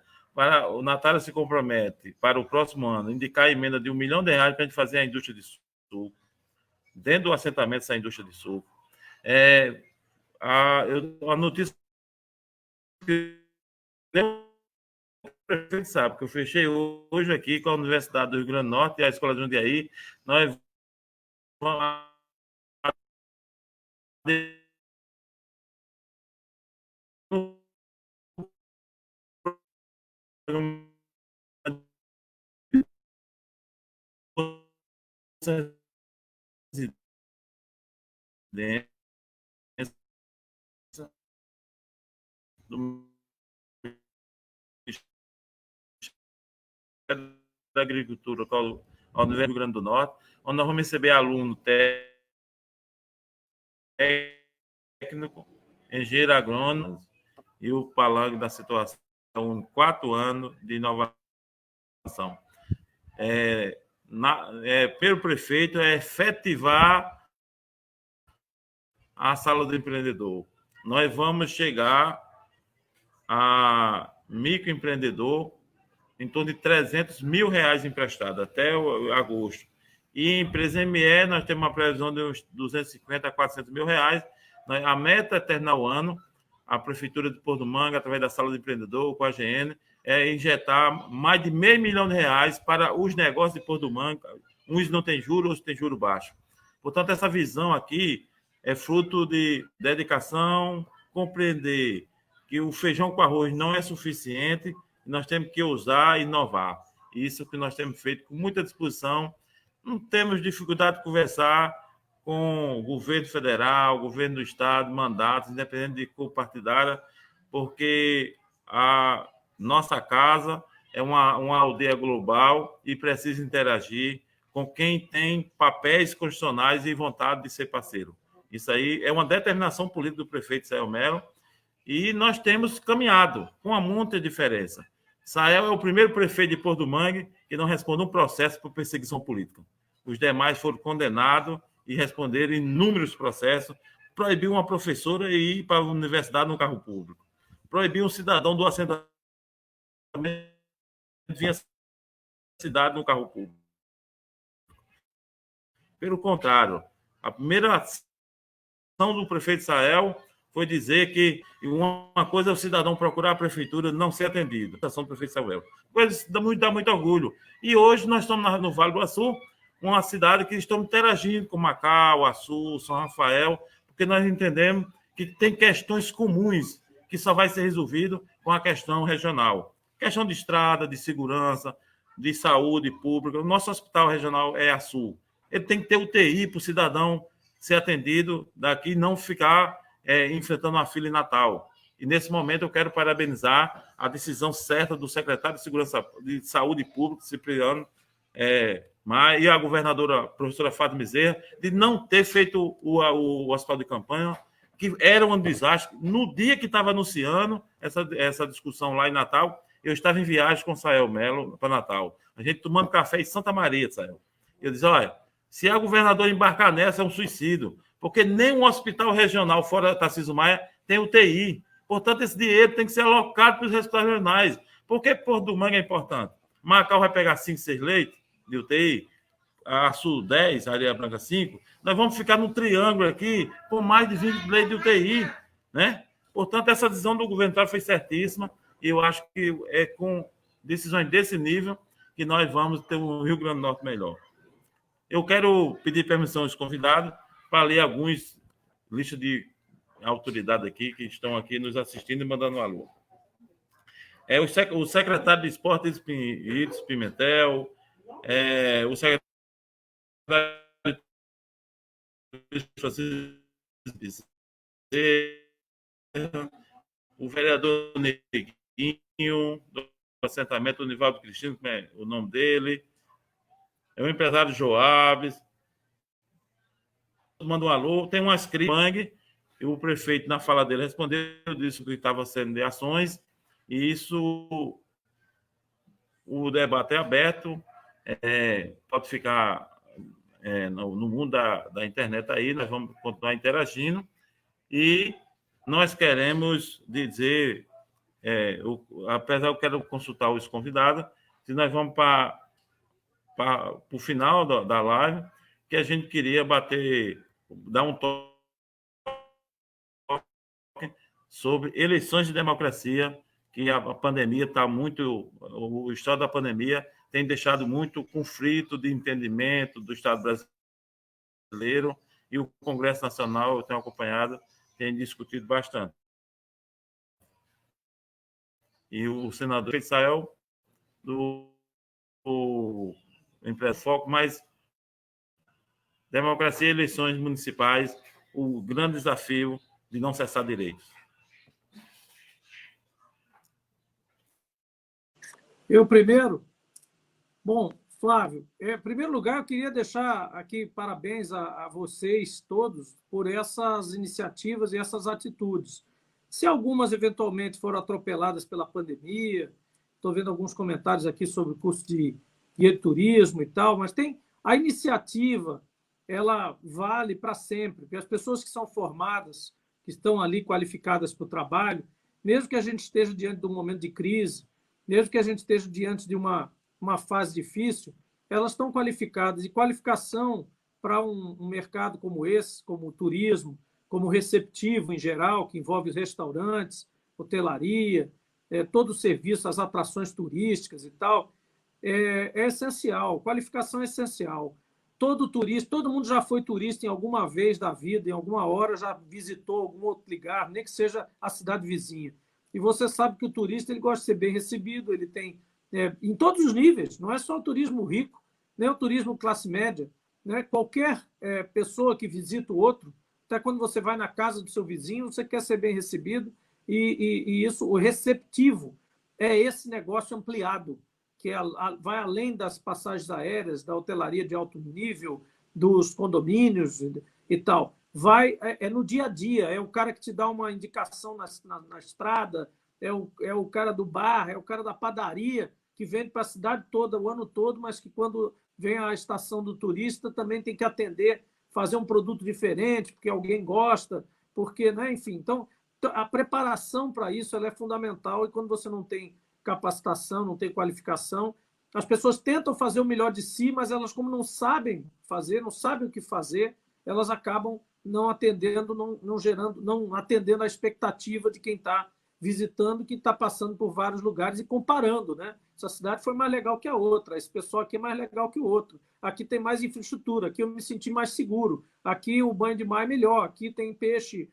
O Natália se compromete para o próximo ano indicar a emenda de R$1 milhão para a gente fazer a indústria de suco, dentro do assentamento dessa indústria de suco. A notícia que o prefeito sabe que eu fechei hoje aqui com a Universidade do Rio Grande do Norte e a Escola de Jundiaí, nós vamos do da Agricultura ao Universidade do Rio Grande do Norte, onde nós vamos receber aluno técnico, engenheiro agrônomo e o palanque da situação em 4 anos de inovação. Pelo prefeito, é efetivar a sala do empreendedor. Nós vamos chegar a microempreendedor em torno de R$300 mil emprestado até agosto. E em empresa ME, nós temos uma previsão de uns 250 a 400 mil reais. A meta é terminar o ano. A Prefeitura de Porto do Manga, através da Sala do Empreendedor, com a AGN, é injetar mais de R$500 milhões para os negócios de Porto do Manga. Uns não têm juros, outros têm juros baixos. Portanto, essa visão aqui é fruto de dedicação, compreender que o feijão com arroz não é suficiente, nós temos que ousar e inovar. Isso que nós temos feito com muita disposição. Não temos dificuldade de conversar com o governo federal, o governo do estado, mandatos, independente de cor partidária, porque a nossa casa é uma aldeia global e precisa interagir com quem tem papéis constitucionais e vontade de ser parceiro. Isso aí é uma determinação política do prefeito Sael Melo e nós temos caminhado com muita diferença. Sael é o primeiro prefeito de Porto do Mangue que não respondeu um processo por perseguição política. Os demais foram condenados e responderam inúmeros processos. Proibiu uma professora ir para a universidade no carro público. Proibiu um cidadão do assentamento de vir à cidade no carro público. Pelo contrário, a primeira ação do prefeito Sael foi dizer que uma coisa é o cidadão procurar a prefeitura não ser atendido. A ação do prefeito Sael. Coisa que dá muito orgulho. E hoje nós estamos no Vale do Açu, uma cidade que estamos interagindo com Macau, Açu, São Rafael, porque nós entendemos que tem questões comuns que só vai ser resolvido com a questão regional. Questão de estrada, de segurança, de saúde pública. O nosso hospital regional é Açu. Ele tem que ter UTI para o cidadão ser atendido daqui e não ficar enfrentando uma fila em Natal. E, nesse momento, eu quero parabenizar a decisão certa do secretário de Segurança de Saúde Pública, Cipriano, e a governadora, professora Fátima Bezerra, de não ter feito o hospital de campanha, que era um desastre. No dia que estava anunciando essa discussão lá em Natal, eu estava em viagem com o Sael Melo para Natal. A gente tomando café em Santa Maria, Sael. Eu disse, olha, se a governadora embarcar nessa, é um suicídio, porque nem um hospital regional fora Tarcísio Maia tem UTI. Portanto, esse dinheiro tem que ser alocado para os hospitais regionais. Por que Porto do Manga é importante? Macau vai pegar 5, 6 leitos de UTI, a Sul 10, Areia Branca 5, nós vamos ficar num triângulo aqui com mais de 20 leitos de UTI, né? Portanto, essa decisão do governo foi certíssima e eu acho que é com decisões desse nível que nós vamos ter um Rio Grande do Norte melhor. Eu quero pedir permissão aos convidados para ler alguns listas de autoridades aqui que estão aqui nos assistindo e mandando um alô. O secretário de Esporte, Iris Pimentel, o secretário de Francisco Bezerra, o vereador Neguinho, do assentamento Univaldo Cristino, como é o nome dele, o empresário Joabes, manda um alô, tem uma Mangue, e o prefeito, na fala dele, respondeu, disse que estava sendo de ações, e isso, o debate é aberto, pode ficar no mundo da internet aí, nós vamos continuar interagindo e nós queremos dizer, apesar eu quero consultar os convidados, se nós vamos para o final da live, que a gente queria dar um toque sobre eleições de democracia, que a pandemia está muito... O estado da pandemia tem deixado muito conflito de entendimento do Estado brasileiro e o Congresso Nacional, eu tenho acompanhado, tem discutido bastante. E o senador Israel, do Empresa Foco, mas democracia e eleições municipais, o grande desafio de não cessar direitos. Eu primeiro? Bom, Flávio, em primeiro lugar, eu queria deixar aqui parabéns a vocês todos por essas iniciativas e essas atitudes. Se algumas, eventualmente, foram atropeladas pela pandemia, estou vendo alguns comentários aqui sobre o curso de guia de turismo e tal, mas tem a iniciativa, ela vale para sempre, porque as pessoas que são formadas, que estão ali qualificadas para o trabalho, mesmo que a gente esteja diante de um momento de crise, mesmo que a gente esteja diante de uma fase difícil, elas estão qualificadas. E qualificação para um mercado como esse, como o turismo, como receptivo em geral, que envolve restaurantes, hotelaria, todo o serviço, as atrações turísticas e tal, é essencial. Qualificação é essencial. Todo turista, todo mundo já foi turista em alguma vez da vida, em alguma hora já visitou algum outro lugar, nem que seja a cidade vizinha. E você sabe que o turista ele gosta de ser bem recebido, ele tem em todos os níveis, não é só o turismo rico, nem o turismo classe média, né? Qualquer pessoa que visita o outro, até quando você vai na casa do seu vizinho, você quer ser bem recebido, e isso, o receptivo, é esse negócio ampliado, que vai além das passagens aéreas, da hotelaria de alto nível, dos condomínios e tal. É no dia a dia, é o cara que te dá uma indicação na estrada, é o cara do bar, é o cara da padaria, que vende para a cidade toda, o ano todo, mas que quando vem a estação do turista também tem que atender, fazer um produto diferente, porque alguém gosta, porque, né? Enfim. Então, a preparação para isso ela é fundamental, e quando você não tem capacitação, não tem qualificação, as pessoas tentam fazer o melhor de si, mas elas, como não sabem fazer, não sabem o que fazer, elas acabam não atendendo, não atendendo a expectativa de quem está visitando, que está passando por vários lugares e comparando, né? Essa cidade foi mais legal que a outra, esse pessoal aqui é mais legal que o outro, aqui tem mais infraestrutura, aqui eu me senti mais seguro, aqui o banho de mar é melhor, aqui tem peixe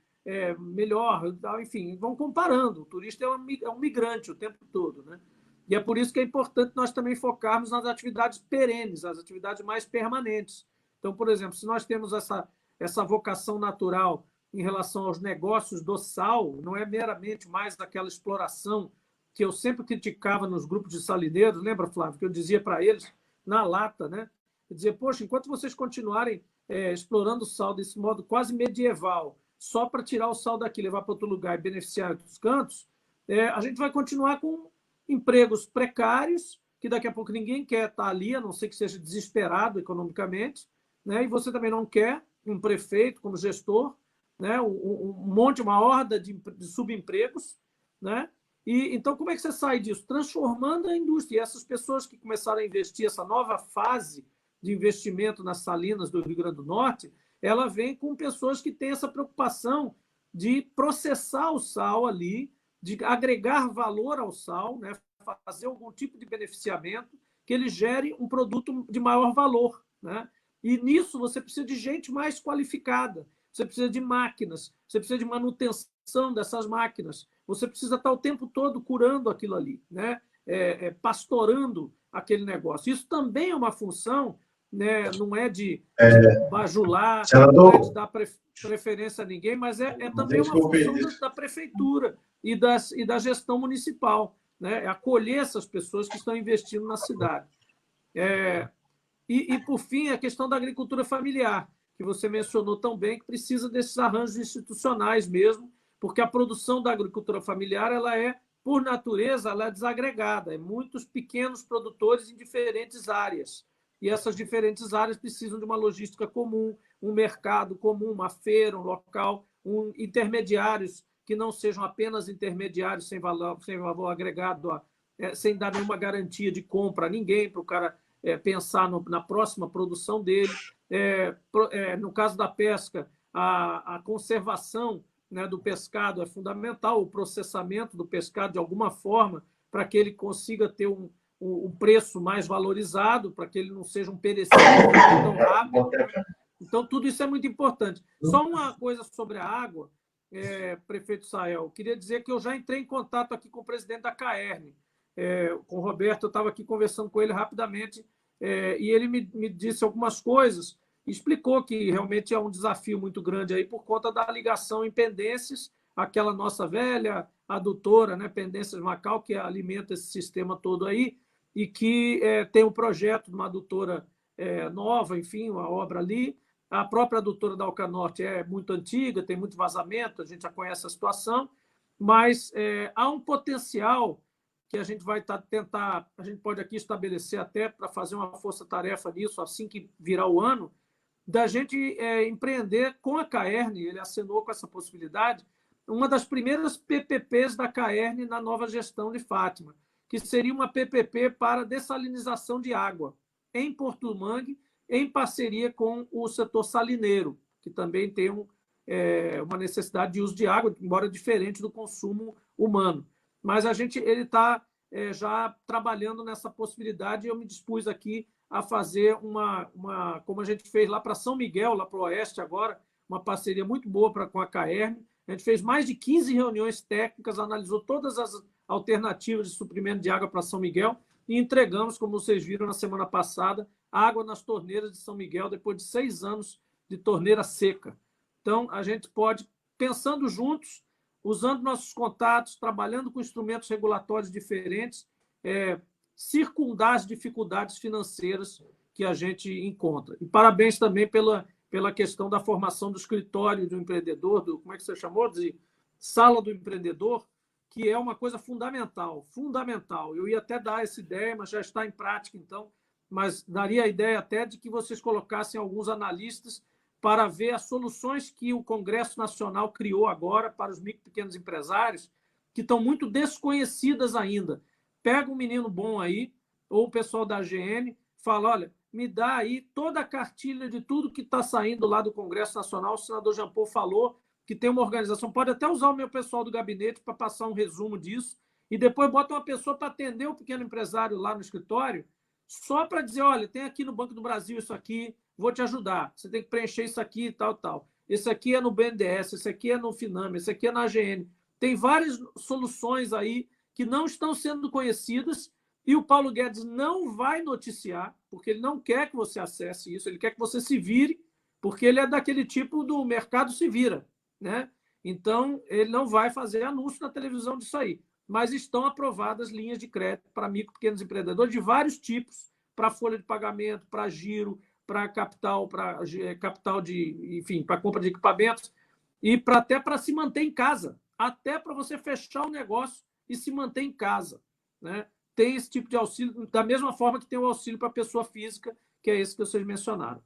melhor, enfim, vão comparando. O turista é um migrante o tempo todo, né? E é por isso que é importante nós também focarmos nas atividades perenes, as atividades mais permanentes. Então, por exemplo, se nós temos essa vocação natural em relação aos negócios do sal, não é meramente mais aquela exploração que eu sempre criticava nos grupos de salineiros, lembra, Flávio, que eu dizia para eles, na lata, né? Eu dizia, poxa, enquanto vocês continuarem explorando o sal desse modo quase medieval, só para tirar o sal daqui, levar para outro lugar e beneficiar outros cantos, a gente vai continuar com empregos precários, que daqui a pouco ninguém quer estar ali, a não ser que seja desesperado economicamente, né? E você também não quer um prefeito como gestor, né? Uma horda de subempregos, né? E então, como é que você sai disso? Transformando a indústria. E essas pessoas que começaram a investir, essa nova fase de investimento nas salinas do Rio Grande do Norte, ela vem com pessoas que têm essa preocupação de processar o sal ali, de agregar valor ao sal, né? Fazer algum tipo de beneficiamento que ele gere um produto de maior valor, né? E nisso você precisa de gente mais qualificada, você precisa de máquinas, você precisa de manutenção dessas máquinas, você precisa estar o tempo todo curando aquilo ali, né? Pastorando aquele negócio. Isso também é uma função, né? Não é de bajular, senador, não é de dar preferência a ninguém, mas também uma função da prefeitura e da gestão municipal, né? É acolher essas pessoas que estão investindo na cidade. E, por fim, a questão da agricultura familiar, que você mencionou tão bem, que precisa desses arranjos institucionais mesmo, porque a produção da agricultura familiar, por natureza, ela é desagregada, muitos pequenos produtores em diferentes áreas. e essas diferentes áreas precisam de uma logística comum, um mercado comum, uma feira, um local, intermediários que não sejam apenas intermediários sem valor agregado, sem dar nenhuma garantia de compra a ninguém, para o cara pensar na próxima produção dele. No caso da pesca, a conservação, né, do pescado é fundamental, o processamento do pescado de alguma forma, para que ele consiga ter um preço mais valorizado, para que ele não seja um perecível tão rápido. Então, tudo isso é muito importante. Só uma coisa sobre a água, prefeito Sael, queria dizer que eu já entrei em contato aqui com o presidente da CAERN, com o Roberto, eu estava aqui conversando com ele rapidamente, e ele me disse algumas coisas, explicou que realmente é um desafio muito grande aí por conta da ligação em pendências, aquela nossa velha adutora, né, Pendências Macau, que alimenta esse sistema todo aí, e que tem um projeto de uma adutora nova, enfim, uma obra ali. A própria adutora da Alcanorte é muito antiga, tem muito vazamento, a gente já conhece a situação, mas há um potencial que a gente vai tentar, a gente pode aqui estabelecer até para fazer uma força-tarefa nisso, assim que virar o ano, da gente empreender com a CAERN, ele assinou com essa possibilidade, uma das primeiras PPPs da CAERN na nova gestão de Fátima, que seria uma PPP para dessalinização de água em Porto do Mangue, em parceria com o setor salineiro, que também tem uma necessidade de uso de água, embora diferente do consumo humano. Mas ele está já trabalhando nessa possibilidade, e eu me dispus aqui a fazer como a gente fez lá para São Miguel, lá para o Oeste agora, uma parceria muito boa com a CAERN. A gente fez mais de 15 reuniões técnicas, analisou todas as alternativas de suprimento de água para São Miguel e entregamos, como vocês viram na semana passada, água nas torneiras de São Miguel, depois de 6 anos de torneira seca. Então, a gente pode, pensando juntos, usando nossos contatos, trabalhando com instrumentos regulatórios diferentes, circundar as dificuldades financeiras que a gente encontra. E parabéns também pela questão da formação do escritório do empreendedor, como é que você chamou? De sala do empreendedor, que é uma coisa fundamental, fundamental. Eu ia até dar essa ideia, mas já está em prática, então, mas daria a ideia até de que vocês colocassem alguns analistas para ver as soluções que o Congresso Nacional criou agora para os micro e pequenos empresários, que estão muito desconhecidas ainda. Pega um menino bom aí, ou o pessoal da AGN, fala, olha, me dá aí toda a cartilha de tudo que está saindo lá do Congresso Nacional. O senador Jean Paul falou que tem uma organização, pode até usar o meu pessoal do gabinete para passar um resumo disso, e depois bota uma pessoa para atender o pequeno empresário lá no escritório, só para dizer, olha, tem aqui no Banco do Brasil isso aqui, vou te ajudar, você tem que preencher isso aqui e tal, tal. Esse aqui é no BNDES, esse aqui é no Finame, esse aqui é na AGN. Tem várias soluções aí que não estão sendo conhecidas e o Paulo Guedes não vai noticiar, porque ele não quer que você acesse isso, ele quer que você se vire, porque ele é daquele tipo do mercado se vira, né? Então, ele não vai fazer anúncio na televisão disso aí. Mas estão aprovadas linhas de crédito para micro e pequenos empreendedores de vários tipos, para folha de pagamento, para giro, para capital de, enfim, para compra de equipamentos, e até para se manter em casa, até para você fechar o negócio e se manter em casa, né? Tem esse tipo de auxílio, da mesma forma que tem o auxílio para a pessoa física, que é esse que vocês mencionaram.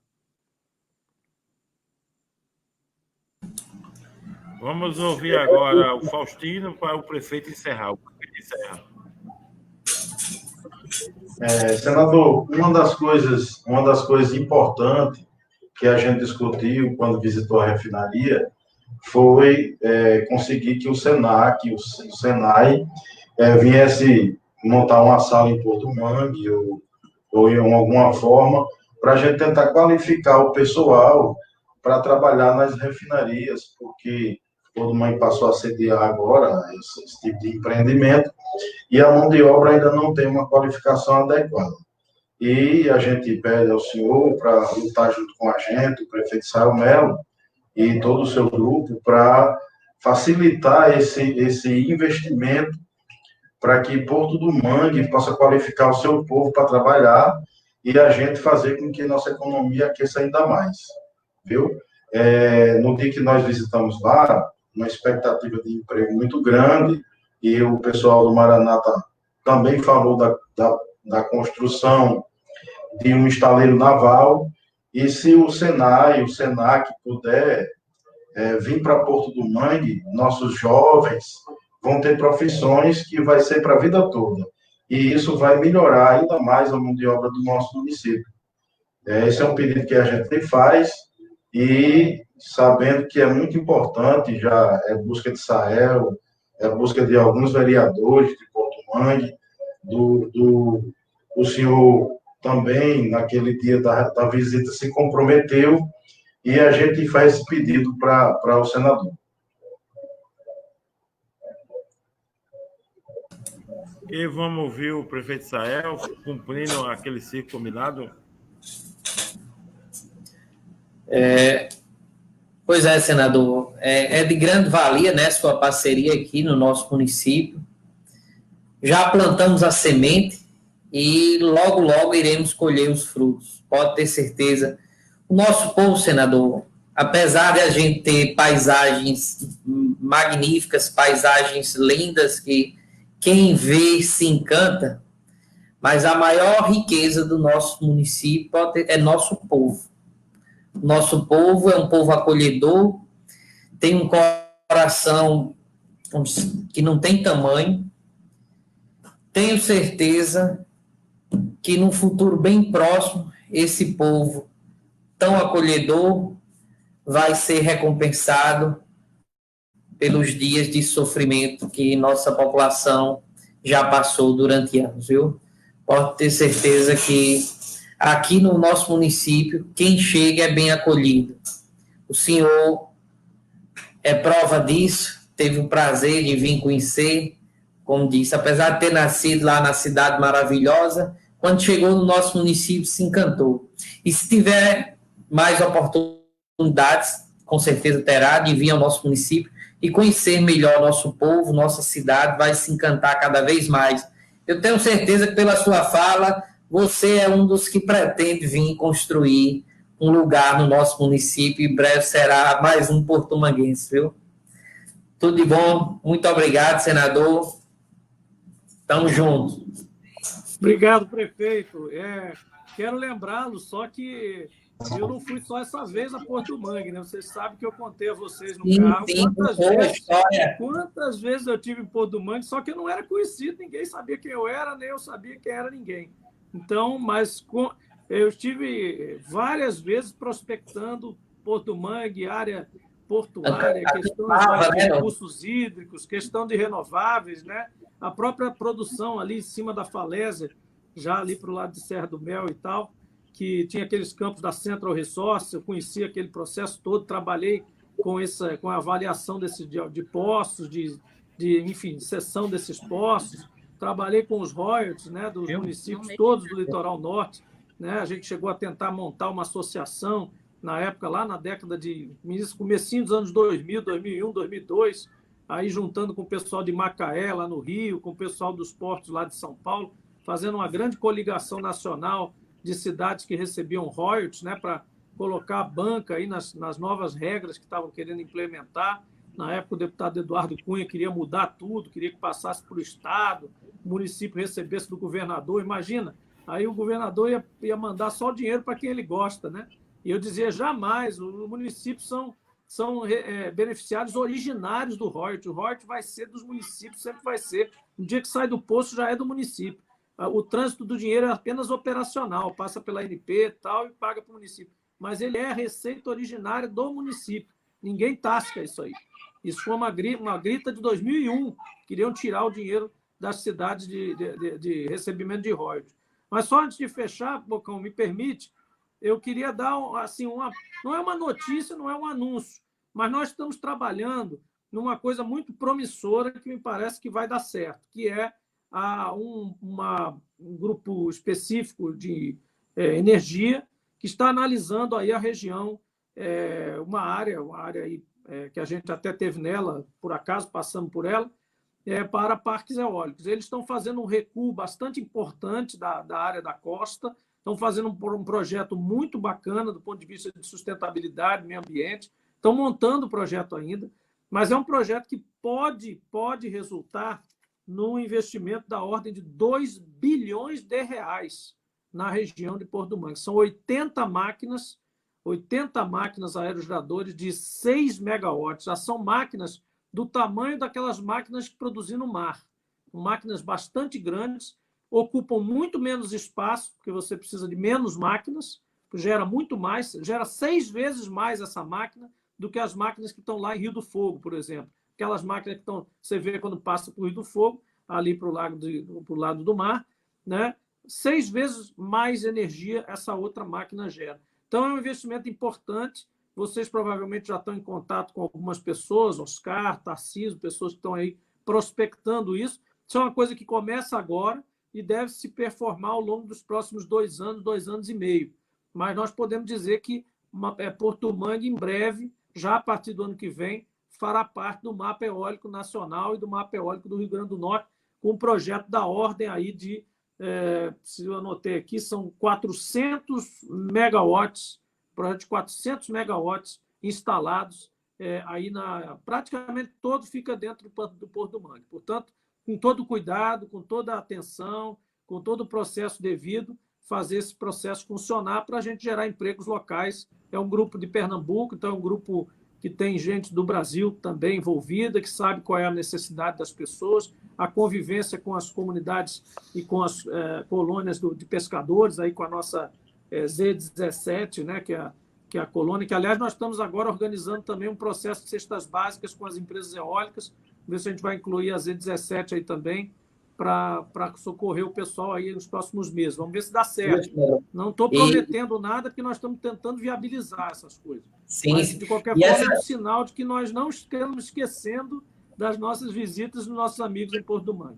Vamos ouvir agora o Faustino para o prefeito encerrar. O prefeito encerra. Senador, uma das coisas importantes que a gente discutiu quando visitou a refinaria foi conseguir que o Senac, o Senai, viesse montar uma sala em Porto Mangue ou em alguma forma para a gente tentar qualificar o pessoal para trabalhar nas refinarias, porque Porto do Mangue passou a sediar agora esse tipo de empreendimento e a mão de obra ainda não tem uma qualificação adequada. E a gente pede ao senhor para lutar junto com a gente, o prefeito Sael Melo e todo o seu grupo, para facilitar esse investimento para que Porto do Mangue possa qualificar o seu povo para trabalhar e a gente fazer com que nossa economia aqueça ainda mais, viu? No dia que nós visitamos lá, uma expectativa de emprego muito grande, e o pessoal do Maranata também falou da construção de um estaleiro naval, e se o Senai, o Senac puder vir para Porto do Mangue, nossos jovens vão ter profissões que vai ser para a vida toda. E isso vai melhorar ainda mais a mão de obra do nosso município. Esse é um pedido que a gente faz e sabendo que é muito importante, já é busca de Sael, é busca de alguns vereadores de Porto Mangue, o senhor também, naquele dia da visita, se comprometeu e a gente faz esse pedido para o senador. E vamos ouvir o prefeito Sael cumprindo aquele ciclo combinado? Pois é, senador. É de grande valia, né, sua parceria aqui no nosso município. Já plantamos a semente e logo, logo iremos colher os frutos. Pode ter certeza. O nosso povo, senador, apesar de a gente ter paisagens magníficas, paisagens lindas, que quem vê se encanta, mas a maior riqueza do nosso município é nosso povo. Nosso povo é um povo acolhedor, tem um coração que não tem tamanho. Tenho certeza que num futuro bem próximo, esse povo tão acolhedor vai ser recompensado pelos dias de sofrimento que nossa população já passou durante anos, viu? Pode ter certeza que aqui no nosso município, quem chega é bem acolhido. O senhor é prova disso, teve o prazer de vir conhecer, como disse, apesar de ter nascido lá na cidade maravilhosa, quando chegou no nosso município se encantou. E se tiver mais oportunidades, com certeza terá, de vir ao nosso município e conhecer melhor nosso povo, nossa cidade, vai se encantar cada vez mais. Eu tenho certeza que pela sua fala, você é um dos que pretende vir construir um lugar no nosso município, e em breve será mais um porto-manguense, viu? Tudo de bom, muito obrigado, senador. Tamo junto. Obrigado, prefeito. Quero lembrá-lo, só que eu não fui só essa vez a Porto Mangue, né? Vocês sabem que eu contei a vocês no carro quantas vezes eu tive em Porto Mangue, só que eu não era conhecido, ninguém sabia quem eu era, nem eu sabia quem era ninguém. Então, eu estive várias vezes prospectando Porto Mangue, área portuária, questão de recursos hídricos, questão de renováveis, né? A própria produção ali em cima da falésia, já ali para o lado de Serra do Mel e tal, que tinha aqueles campos da Central Resource, eu conheci aquele processo todo, trabalhei com a avaliação de poços, enfim, cessão desses poços, trabalhei com os royalties, né, dos municípios todos do litoral norte, né? A gente chegou a tentar montar uma associação na época, lá na década comecinho dos anos 2000, 2001, 2002, aí juntando com o pessoal de Macaé, lá no Rio, com o pessoal dos portos lá de São Paulo, fazendo uma grande coligação nacional de cidades que recebiam royalties, né, para colocar a banca aí nas novas regras que estavam querendo implementar. Na época, o deputado Eduardo Cunha queria mudar tudo, queria que passasse para o Estado, o município recebesse do governador. Imagina, aí o governador ia mandar só o dinheiro para quem ele gosta, né? E eu dizia, jamais, os municípios são beneficiários originários do royalties. O royalties vai ser dos municípios, sempre vai ser. No dia que sai do poço, já é do município. O trânsito do dinheiro é apenas operacional, passa pela ANP e tal e paga para o município. Mas ele é a receita originária do município. Ninguém tasca isso aí. Isso foi uma grita de 2001. Queriam tirar o dinheiro das cidades de recebimento de royalties. Mas só antes de fechar, Bocão, me permite, eu queria dar assim, não é uma notícia, não é um anúncio, mas nós estamos trabalhando numa coisa muito promissora que me parece que vai dar certo, que é um grupo específico de energia que está analisando aí a região, uma área aí, que a gente até teve nela, por acaso, passamos por ela, para parques eólicos. Eles estão fazendo um recuo bastante importante da área da costa, estão fazendo um projeto muito bacana do ponto de vista de sustentabilidade, meio ambiente, estão montando o projeto ainda, mas é um projeto que pode resultar num investimento da ordem de 2 bilhões de reais. na região de Porto do Mangue. São 80 máquinas aerogeradores de 6 megawatts. Já são máquinas do tamanho daquelas máquinas que produzem no mar. Máquinas bastante grandes, ocupam muito menos espaço, porque você precisa de menos máquinas, gera muito mais, gera 6 vezes mais essa máquina do que as máquinas que estão lá em Rio do Fogo, por exemplo. Aquelas máquinas que estão, você vê quando passa para o Rio do Fogo, ali para o lado do mar, né? 6 vezes mais energia essa outra máquina gera. Então, é um investimento importante. Vocês provavelmente já estão em contato com algumas pessoas, Oscar, Tarcísio, pessoas que estão aí prospectando isso. Isso é uma coisa que começa agora e deve se performar ao longo dos próximos 2 anos, 2 anos e meio. Mas nós podemos dizer que Porto do Mangue, em breve, já a partir do ano que vem, fará parte do Mapa Eólico Nacional e do Mapa Eólico do Rio Grande do Norte, com um projeto da ordem aí de, se eu anotei aqui, são 400 megawatts, projeto de 400 megawatts instalados aí praticamente todo fica dentro do Porto do Mangue. Portanto, com todo o cuidado, com toda a atenção, com todo o processo devido, fazer esse processo funcionar para a gente gerar empregos locais. É um grupo de Pernambuco, então é um grupo que tem gente do Brasil também envolvida, que sabe qual é a necessidade das pessoas, a convivência com as comunidades e com as colônias de pescadores, aí com a nossa Z17, né, que é a colônia, que, aliás, nós estamos agora organizando também um processo de cestas básicas com as empresas eólicas, ver se a gente vai incluir a Z17 aí também, para socorrer o pessoal aí nos próximos meses. Vamos ver se dá certo. Não estou prometendo nada, porque nós estamos tentando viabilizar essas coisas. Sim. Mas, de qualquer forma, é um sinal de que nós não estamos esquecendo das nossas visitas dos nossos amigos em Porto do Mangue.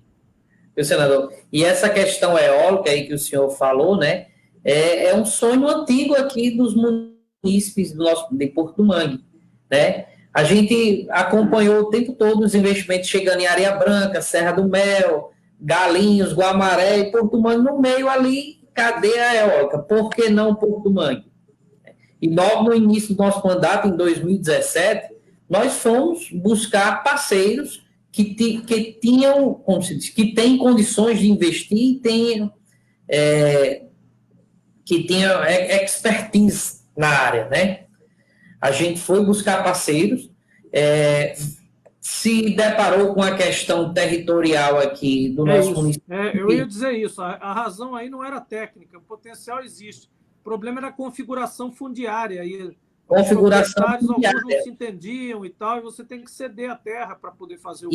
Meu senador, e essa questão eólica aí que o senhor falou, né, é um sonho antigo aqui dos munícipes de Porto do Mangue, né? A gente acompanhou o tempo todo os investimentos chegando em Areia Branca, Serra do Mel, Galinhos, Guamaré e Porto do Mangue no meio ali, cadeia eólica. Por que não Porto do Mangue? E logo no início do nosso mandato, em 2017, nós fomos buscar parceiros que tinham, como se diz, que têm condições de investir e que tenham expertise na área, né? A gente foi buscar parceiros, se deparou com a questão territorial aqui do nosso município. Eu ia dizer isso, a razão aí não era técnica, o potencial existe. O problema era a configuração fundiária. Configuração fundiária. Alguns não se entendiam e tal, e você tem que ceder a terra para poder fazer o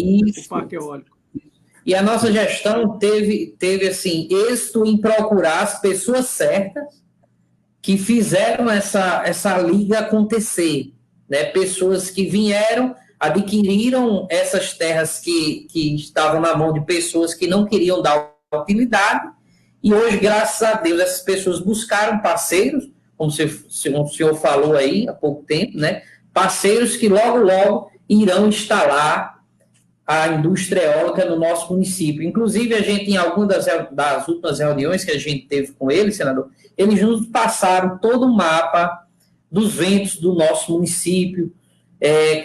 parque eólico. E a nossa gestão teve assim, êxito em procurar as pessoas certas que fizeram essa liga acontecer, né? Pessoas que vieram, adquiriram essas terras que estavam na mão de pessoas que não queriam dar utilidade, e hoje, graças a Deus, essas pessoas buscaram parceiros, como o senhor falou aí há pouco tempo, né? Parceiros que logo irão instalar a indústria eólica no nosso município. Inclusive, a gente, em algumas das últimas reuniões que a gente teve com eles, senador, eles nos passaram todo o mapa dos ventos do nosso município,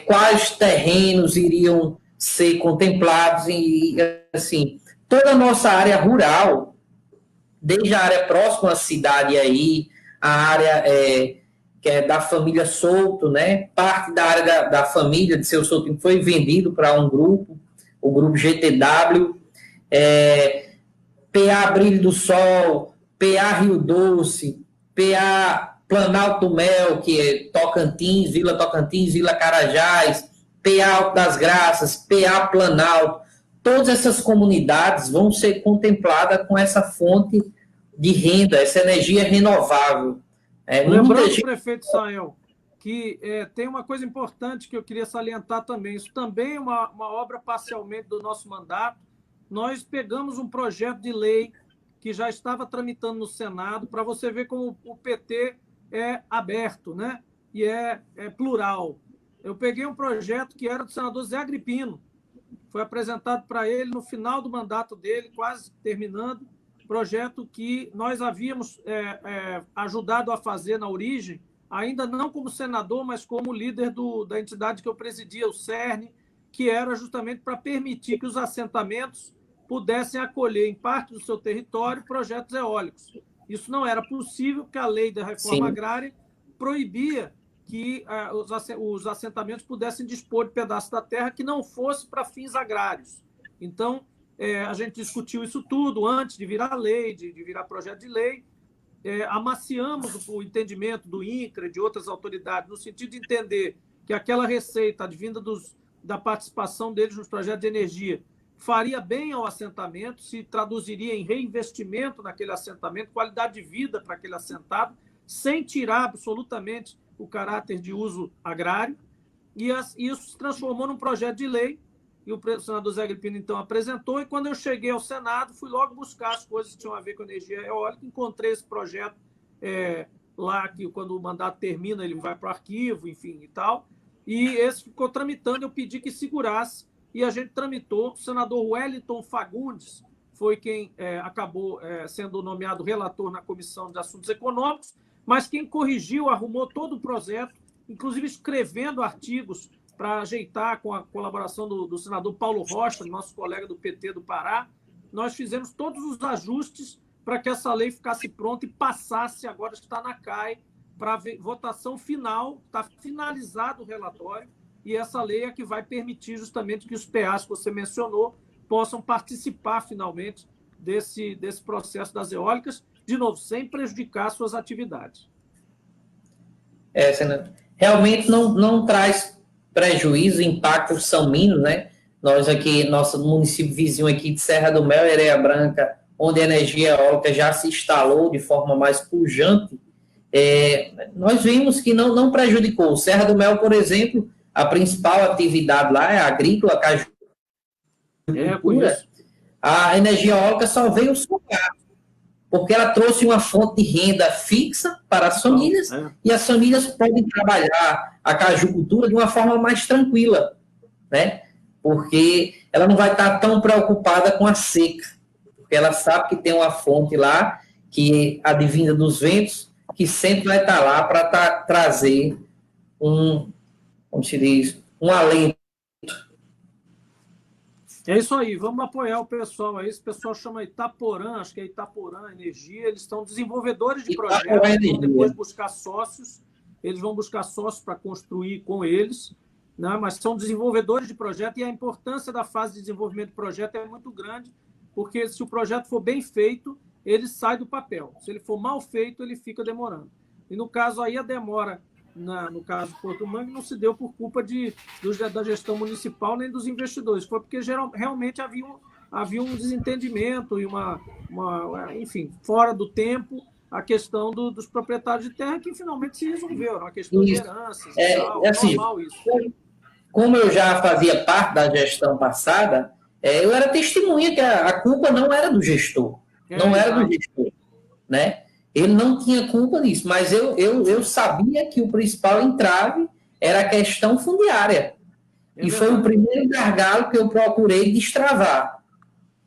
quais terrenos iriam ser contemplados, e, assim, toda a nossa área rural, desde a área próxima à cidade aí, a área que é da família Souto, né? Parte da área da família de seu Souto foi vendido para um grupo, o grupo GTW, PA Brilho do Sol, PA Rio Doce, PA Planalto Mel, que é Tocantins, Vila Carajás, PA Alto das Graças, PA Planalto. Todas essas comunidades vão ser contempladas com essa fonte de renda, essa energia renovável. Lembrando, prefeito Sael, que tem uma coisa importante que eu queria salientar também. Isso também é uma obra parcialmente do nosso mandato. Nós pegamos um projeto de lei que já estava tramitando no Senado, para você ver como o PT é aberto, né? E é plural. Eu peguei um projeto que era do senador Zé Agripino, foi apresentado para ele no final do mandato dele, quase terminando, projeto que nós havíamos ajudado a fazer na origem, ainda não como senador, mas como líder da entidade que eu presidia, o CERN, que era justamente para permitir que os assentamentos pudessem acolher em parte do seu território projetos eólicos. Isso não era possível, porque a lei da reforma Sim. agrária proibia que os assentamentos pudessem dispor de pedaços da terra que não fosse para fins agrários. Então, a gente discutiu isso tudo antes de virar lei, de virar projeto de lei. Amaciamos o entendimento do INCRA e de outras autoridades, no sentido de entender que aquela receita advinda da participação deles nos projetos de energia faria bem ao assentamento, se traduziria em reinvestimento naquele assentamento, qualidade de vida para aquele assentado, sem tirar absolutamente o caráter de uso agrário, e isso se transformou num projeto de lei, e o senador Zé Agripino, então, apresentou, e quando eu cheguei ao Senado, fui logo buscar as coisas que tinham a ver com energia eólica, encontrei esse projeto lá, que quando o mandato termina, ele vai para o arquivo, enfim, e tal, e esse ficou tramitando, eu pedi que segurasse, e a gente tramitou. O senador Wellington Fagundes foi quem acabou sendo nomeado relator na Comissão de Assuntos Econômicos, mas quem corrigiu, arrumou todo o projeto, inclusive escrevendo artigos para ajeitar com a colaboração do senador Paulo Rocha, nosso colega do PT do Pará. Nós fizemos todos os ajustes para que essa lei ficasse pronta e passasse, agora está na CAI, para votação final, está finalizado o relatório, e essa lei é que vai permitir justamente que os PAs que você mencionou possam participar finalmente desse processo das eólicas, de novo, sem prejudicar suas atividades. Senador. Realmente não traz prejuízo, impactos são mínimos, né? Nós aqui, nosso município vizinho aqui de Serra do Mel, Areia Branca, onde a energia eólica já se instalou de forma mais pujante, nós vimos que não prejudicou. Serra do Mel, por exemplo, a principal atividade lá é agrícola, caju. A energia eólica só veio somar, porque ela trouxe uma fonte de renda fixa para as famílias, e as famílias podem trabalhar a cajucultura de uma forma mais tranquila, né? Porque ela não vai estar tão preocupada com a seca, porque ela sabe que tem uma fonte lá, que é advinda dos ventos, que sempre vai estar lá para trazer como se diz, um alento. É isso aí, vamos apoiar o pessoal aí. Esse pessoal chama Itaporã, acho que é Itaporã Energia, eles são desenvolvedores de projetos, vão depois buscar sócios, eles vão buscar sócios para construir com eles, né? Mas são desenvolvedores de projeto, e a importância da fase de desenvolvimento de projeto é muito grande, porque se o projeto for bem feito, ele sai do papel. Se ele for mal feito, ele fica demorando. E no caso aí, a demora, no caso do Porto do Mangue, não se deu por culpa da gestão municipal nem dos investidores, foi porque realmente havia um desentendimento e enfim, fora do tempo, a questão dos proprietários de terra, que finalmente se resolveu, a questão de heranças e tal, assim, normal isso. Como eu já fazia parte da gestão passada, eu era testemunha que a culpa não era do gestor, né? Ele não tinha culpa nisso, mas eu sabia que o principal entrave era a questão fundiária. E foi o primeiro gargalo que eu procurei destravar.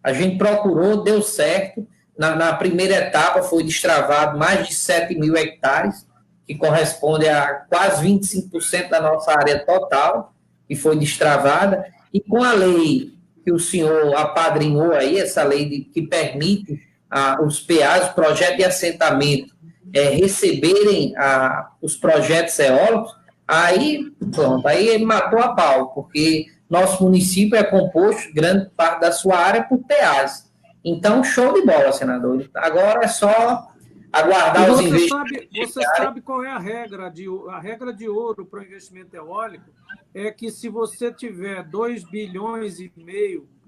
A gente procurou, deu certo. Na primeira etapa foi destravado mais de 7 mil hectares, que corresponde a quase 25% da nossa área total, que foi destravada. E com a lei que o senhor apadrinhou aí, essa lei que permite os PAs, o projeto de assentamento, receberem os projetos eólicos, aí pronto, aí ele matou a pau, porque nosso município é composto, grande parte da sua área, por PAs. Então, show de bola, senador. Agora é só aguardar os investimentos. Você sabe qual é a regra de ouro para o investimento eólico? É que se você tiver 2,5 bilhões, que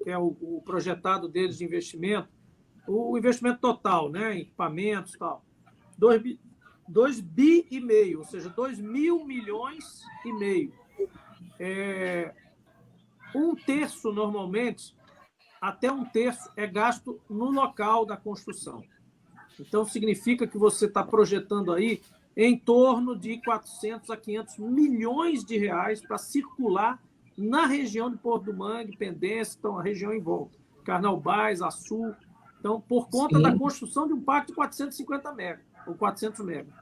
é o projetado deles de investimento, o investimento total, né, equipamentos e tal, 2,5 bi, ou seja, 2.000 milhões e meio. Um terço, normalmente, até um terço é gasto no local da construção. Então, significa que você está projetando aí em torno de 400 a 500 milhões de reais para circular na região de Porto do Mangue, Pendência, então, a região em volta, Carnaubais, Açu. Então, por conta da construção de um parque de 450 mega, ou 400 mega.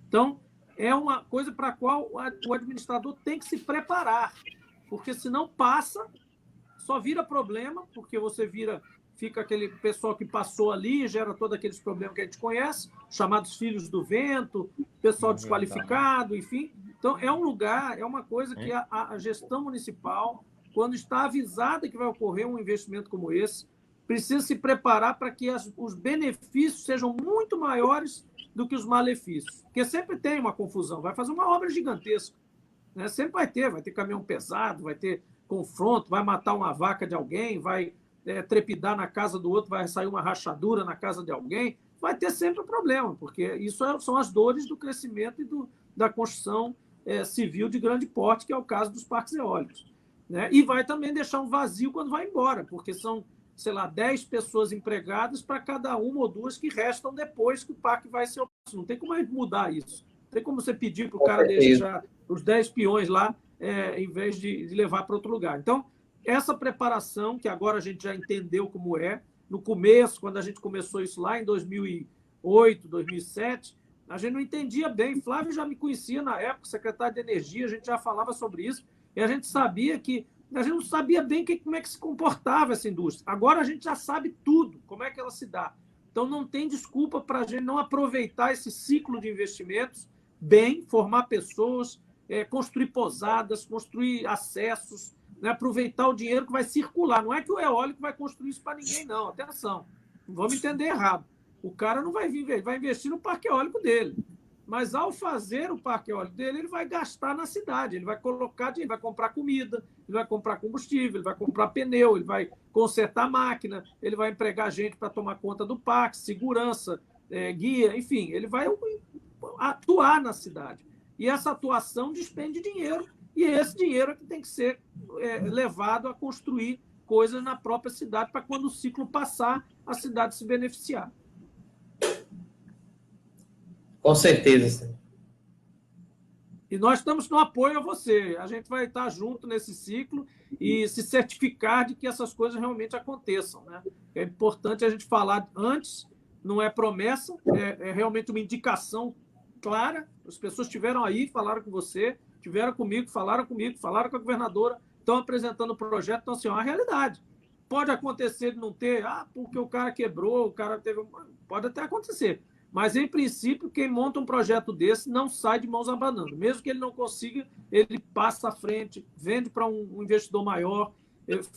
Então, é uma coisa para a qual o administrador tem que se preparar, porque senão passa, só vira problema, porque você fica aquele pessoal que passou ali, gera todos aqueles problemas que a gente conhece, chamados filhos do vento, pessoal desqualificado, enfim. Então, é um lugar, é uma coisa que a gestão municipal, quando está avisada que vai ocorrer um investimento como esse, precisa se preparar para que os benefícios sejam muito maiores do que os malefícios. Porque sempre tem uma confusão, vai fazer uma obra gigantesca, né? Sempre vai ter caminhão pesado, vai ter confronto, vai matar uma vaca de alguém, vai trepidar na casa do outro, vai sair uma rachadura na casa de alguém, vai ter sempre um problema, porque isso são as dores do crescimento e da construção civil de grande porte, que é o caso dos parques eólicos, né? E vai também deixar um vazio quando vai embora, porque são, sei lá, 10 pessoas empregadas para cada uma ou duas que restam depois que o parque vai ser operado. Não tem como a gente mudar isso. Não tem como você pedir para o cara deixar os 10 peões lá, em vez de levar para outro lugar. Então, essa preparação, que agora a gente já entendeu como é, no começo, quando a gente começou isso lá em 2008, 2007, a gente não entendia bem. Flávio já me conhecia na época, secretário de Energia, a gente já falava sobre isso, e a gente sabia que a gente não sabia bem como é que se comportava essa indústria. Agora a gente já sabe tudo, como é que ela se dá. Então, não tem desculpa para a gente não aproveitar esse ciclo de investimentos bem, formar pessoas, construir pousadas, construir acessos, né? Aproveitar o dinheiro que vai circular. Não é que o eólico vai construir isso para ninguém, não. Atenção, não vamos entender errado. O cara não vai vir, vai investir no parque eólico dele. Mas, ao fazer o parque eólico dele, ele vai gastar na cidade, ele vai colocar dinheiro, ele vai comprar comida, ele vai comprar combustível, ele vai comprar pneu, ele vai consertar a máquina, ele vai empregar gente para tomar conta do parque, segurança, guia, enfim, ele vai atuar na cidade. E essa atuação despende dinheiro, e esse dinheiro é que tem que ser levado a construir coisas na própria cidade, para quando o ciclo passar, a cidade se beneficiar. Com certeza. E nós estamos no apoio a você. A gente vai estar junto nesse ciclo e se certificar de que essas coisas realmente aconteçam, né? É importante a gente falar antes, não é promessa, é realmente uma indicação clara. As pessoas estiveram aí, falaram com você, estiveram comigo, falaram com a governadora, estão apresentando o projeto, então, assim, é uma realidade. Pode acontecer de não ter, porque o cara quebrou, o cara teve... Pode até acontecer. Mas, em princípio, quem monta um projeto desse não sai de mãos abanando. Mesmo que ele não consiga, ele passa à frente, vende para um investidor maior,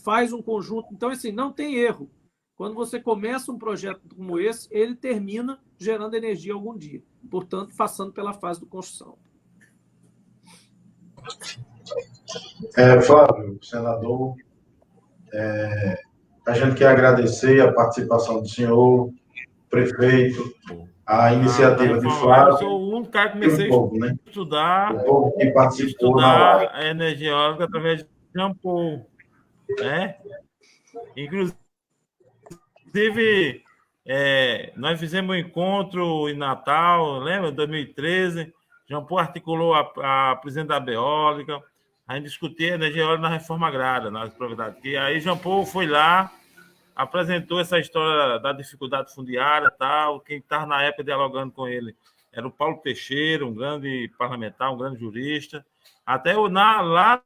faz um conjunto. Então, assim, não tem erro. Quando você começa um projeto como esse, ele termina gerando energia algum dia. Portanto, passando pela fase de construção. Flávio, senador, a gente quer agradecer a participação do senhor, prefeito, a iniciativa de Flávio. Eu sou o único cara que comecei a estudar, o povo que participou na live. A energia eólica através de Jean Paul, né? Inclusive, nós fizemos um encontro em Natal, lembra? Em 2013, Jean Paul articulou a presidente da Eólica, a gente discutia a energia eólica na reforma agrária, nas propriedades. E aí Jean Paul foi lá, apresentou essa história da dificuldade fundiária e tal. Quem estava na época dialogando com ele era o Paulo Teixeira, um grande parlamentar, um grande jurista. Até lá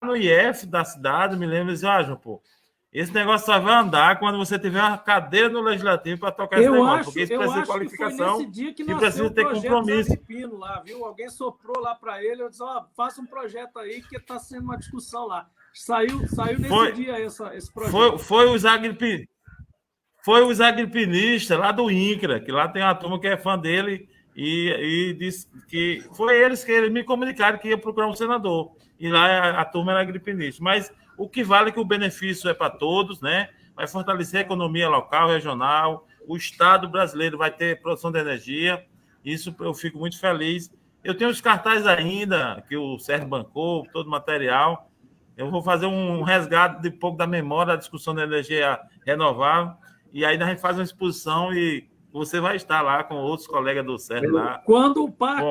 no IF da cidade, me lembro, dizia, João Paulo, esse negócio só vai andar quando você tiver uma cadeira no Legislativo para tocar esse negócio, porque isso precisa de qualificação e precisa ter compromisso. Pino lá, viu? Alguém soprou lá para ele, eu disse, faça um projeto aí, que está sendo uma discussão lá. Saiu nesse dia esse projeto. Foi os agripinistas lá do INCRA, que lá tem uma turma que é fã dele, e disse que foi eles que me comunicaram que ia procurar um senador. E lá a turma era agripinista. Mas o que vale é que o benefício é para todos, né? Vai fortalecer a economia local, regional, o Estado brasileiro vai ter produção de energia. Isso eu fico muito feliz. Eu tenho os cartazes ainda, que o Sérgio bancou, todo o material. Eu vou fazer um resgate de pouco da memória da discussão da energia renovável, e aí a gente faz uma exposição e você vai estar lá com outros colegas do Sérgio lá. Quando o parque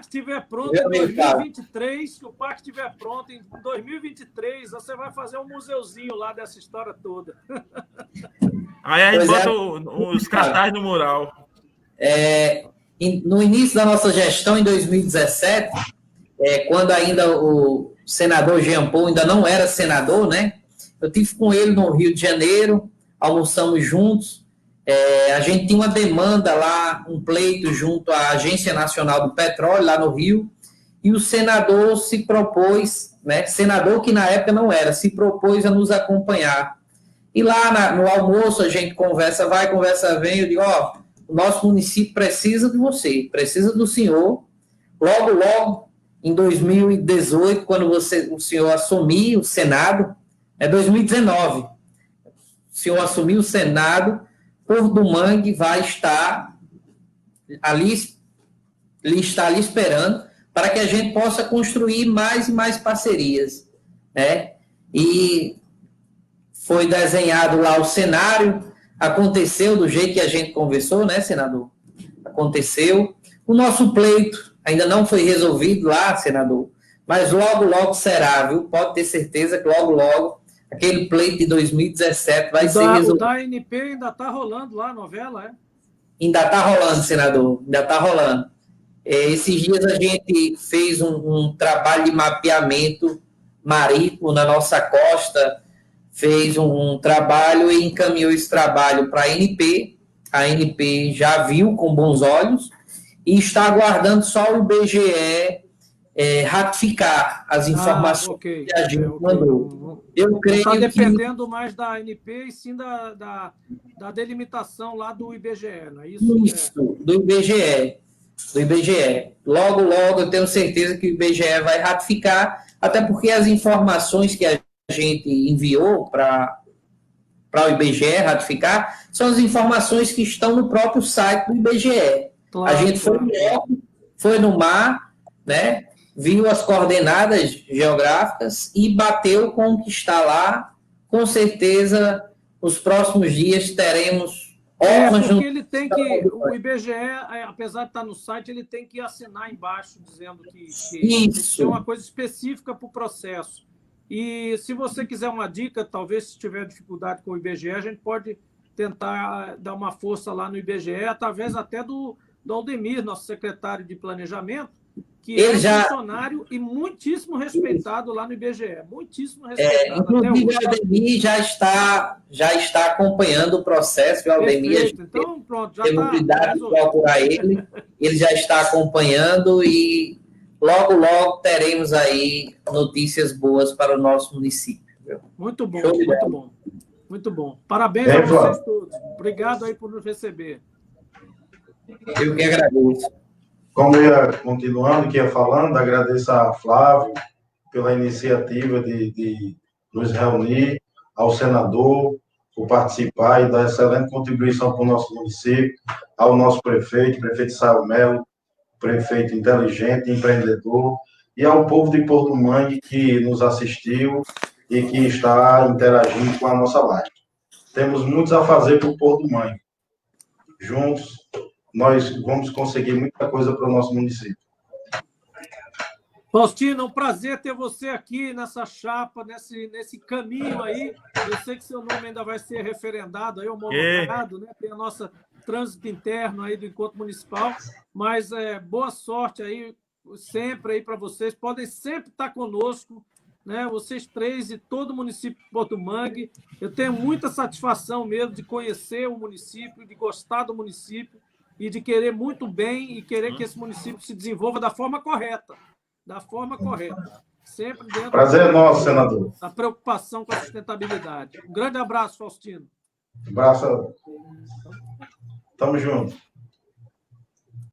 estiver pronto em 2023, que o parque estiver pronto em 2023, você vai fazer um museuzinho lá dessa história toda. Aí a gente bota os cartazes no mural. No início da nossa gestão, em 2017, quando ainda o senador Jean Paul ainda não era senador, né? Eu tive com ele no Rio de Janeiro, almoçamos juntos. A gente tinha uma demanda lá, um pleito junto à Agência Nacional do Petróleo, lá no Rio, e o senador se propôs, né, senador que na época não era, se propôs a nos acompanhar. E lá no almoço a gente conversa vai, conversa vem, eu digo, o nosso município precisa de você, precisa do senhor. Logo, logo, em 2018, quando o senhor assumiu o Senado, 2019, o senhor assumiu o Senado, Porto do Mangue vai estar ali esperando para que a gente possa construir mais e mais parcerias, né? E foi desenhado lá o cenário, aconteceu do jeito que a gente conversou, né, senador? Aconteceu. O nosso pleito ainda não foi resolvido lá, senador, mas logo, logo será, viu? Pode ter certeza que logo, logo aquele pleito de 2017 vai ser resolvido. O da ANP ainda está rolando lá, a novela, é? Ainda está rolando, senador, ainda está rolando. Esses dias a gente fez um trabalho de mapeamento marítimo na nossa costa, fez um trabalho e encaminhou esse trabalho para a ANP. A ANP já viu com bons olhos e está aguardando só o IBGE ratificar as informações que a gente mandou. Eu creio está dependendo mais da ANP e sim da delimitação lá do IBGE, não é isso? Isso, do IBGE. Do IBGE. Logo, logo, eu tenho certeza que o IBGE vai ratificar, até porque as informações que a gente enviou para o IBGE ratificar são as informações que estão no próprio site do IBGE. Claro, a gente foi no mar, né? Viu as coordenadas geográficas e bateu com o que está lá. Com certeza, nos próximos dias teremos porque ele tem que, o IBGE, apesar de estar no site, ele tem que assinar embaixo dizendo que tem que ser uma coisa específica para o processo. E se você quiser uma dica, talvez se tiver dificuldade com o IBGE, a gente pode tentar dar uma força lá no IBGE, através até do Aldemir, nosso secretário de Planejamento, que ele é funcionário e muitíssimo respeitado lá no IBGE. Muitíssimo respeitado. Inclusive, o Aldemir já está acompanhando o processo. O Aldemir, então, pronto, já teve cuidado de procurar ele. Ele já está acompanhando e logo, logo teremos aí notícias boas para o nosso município. Muito bom, muito bom. Muito bom. Parabéns a vocês todos. Obrigado aí por nos receber. Eu que agradeço. Como eu ia continuando, que ia falando, agradeço a Flávio pela iniciativa de nos reunir, ao senador por participar e dar excelente contribuição para o nosso município, ao nosso prefeito Sael Melo, prefeito inteligente, empreendedor, e ao povo de Porto do Mangue que nos assistiu e que está interagindo com a nossa live. Temos muitos a fazer para o Porto do Mangue. Juntos, nós vamos conseguir muita coisa para o nosso município. Faustino, é um prazer ter você aqui nessa chapa, nesse caminho aí. Eu sei que seu nome ainda vai ser referendado, aí, homologado, né? Tem a nossa trânsito interno aí do Encontro Municipal, mas boa sorte aí, sempre aí para vocês. Podem sempre estar conosco, né? Vocês três e todo o município de Porto Mangue. Eu tenho muita satisfação mesmo de conhecer o município, de gostar do município e de querer muito bem e querer que esse município se desenvolva da forma correta. Da forma correta. Sempre dentro Prazer nosso, senador. Da preocupação com a sustentabilidade. Um grande abraço, Faustino. Abraço. Tamo junto.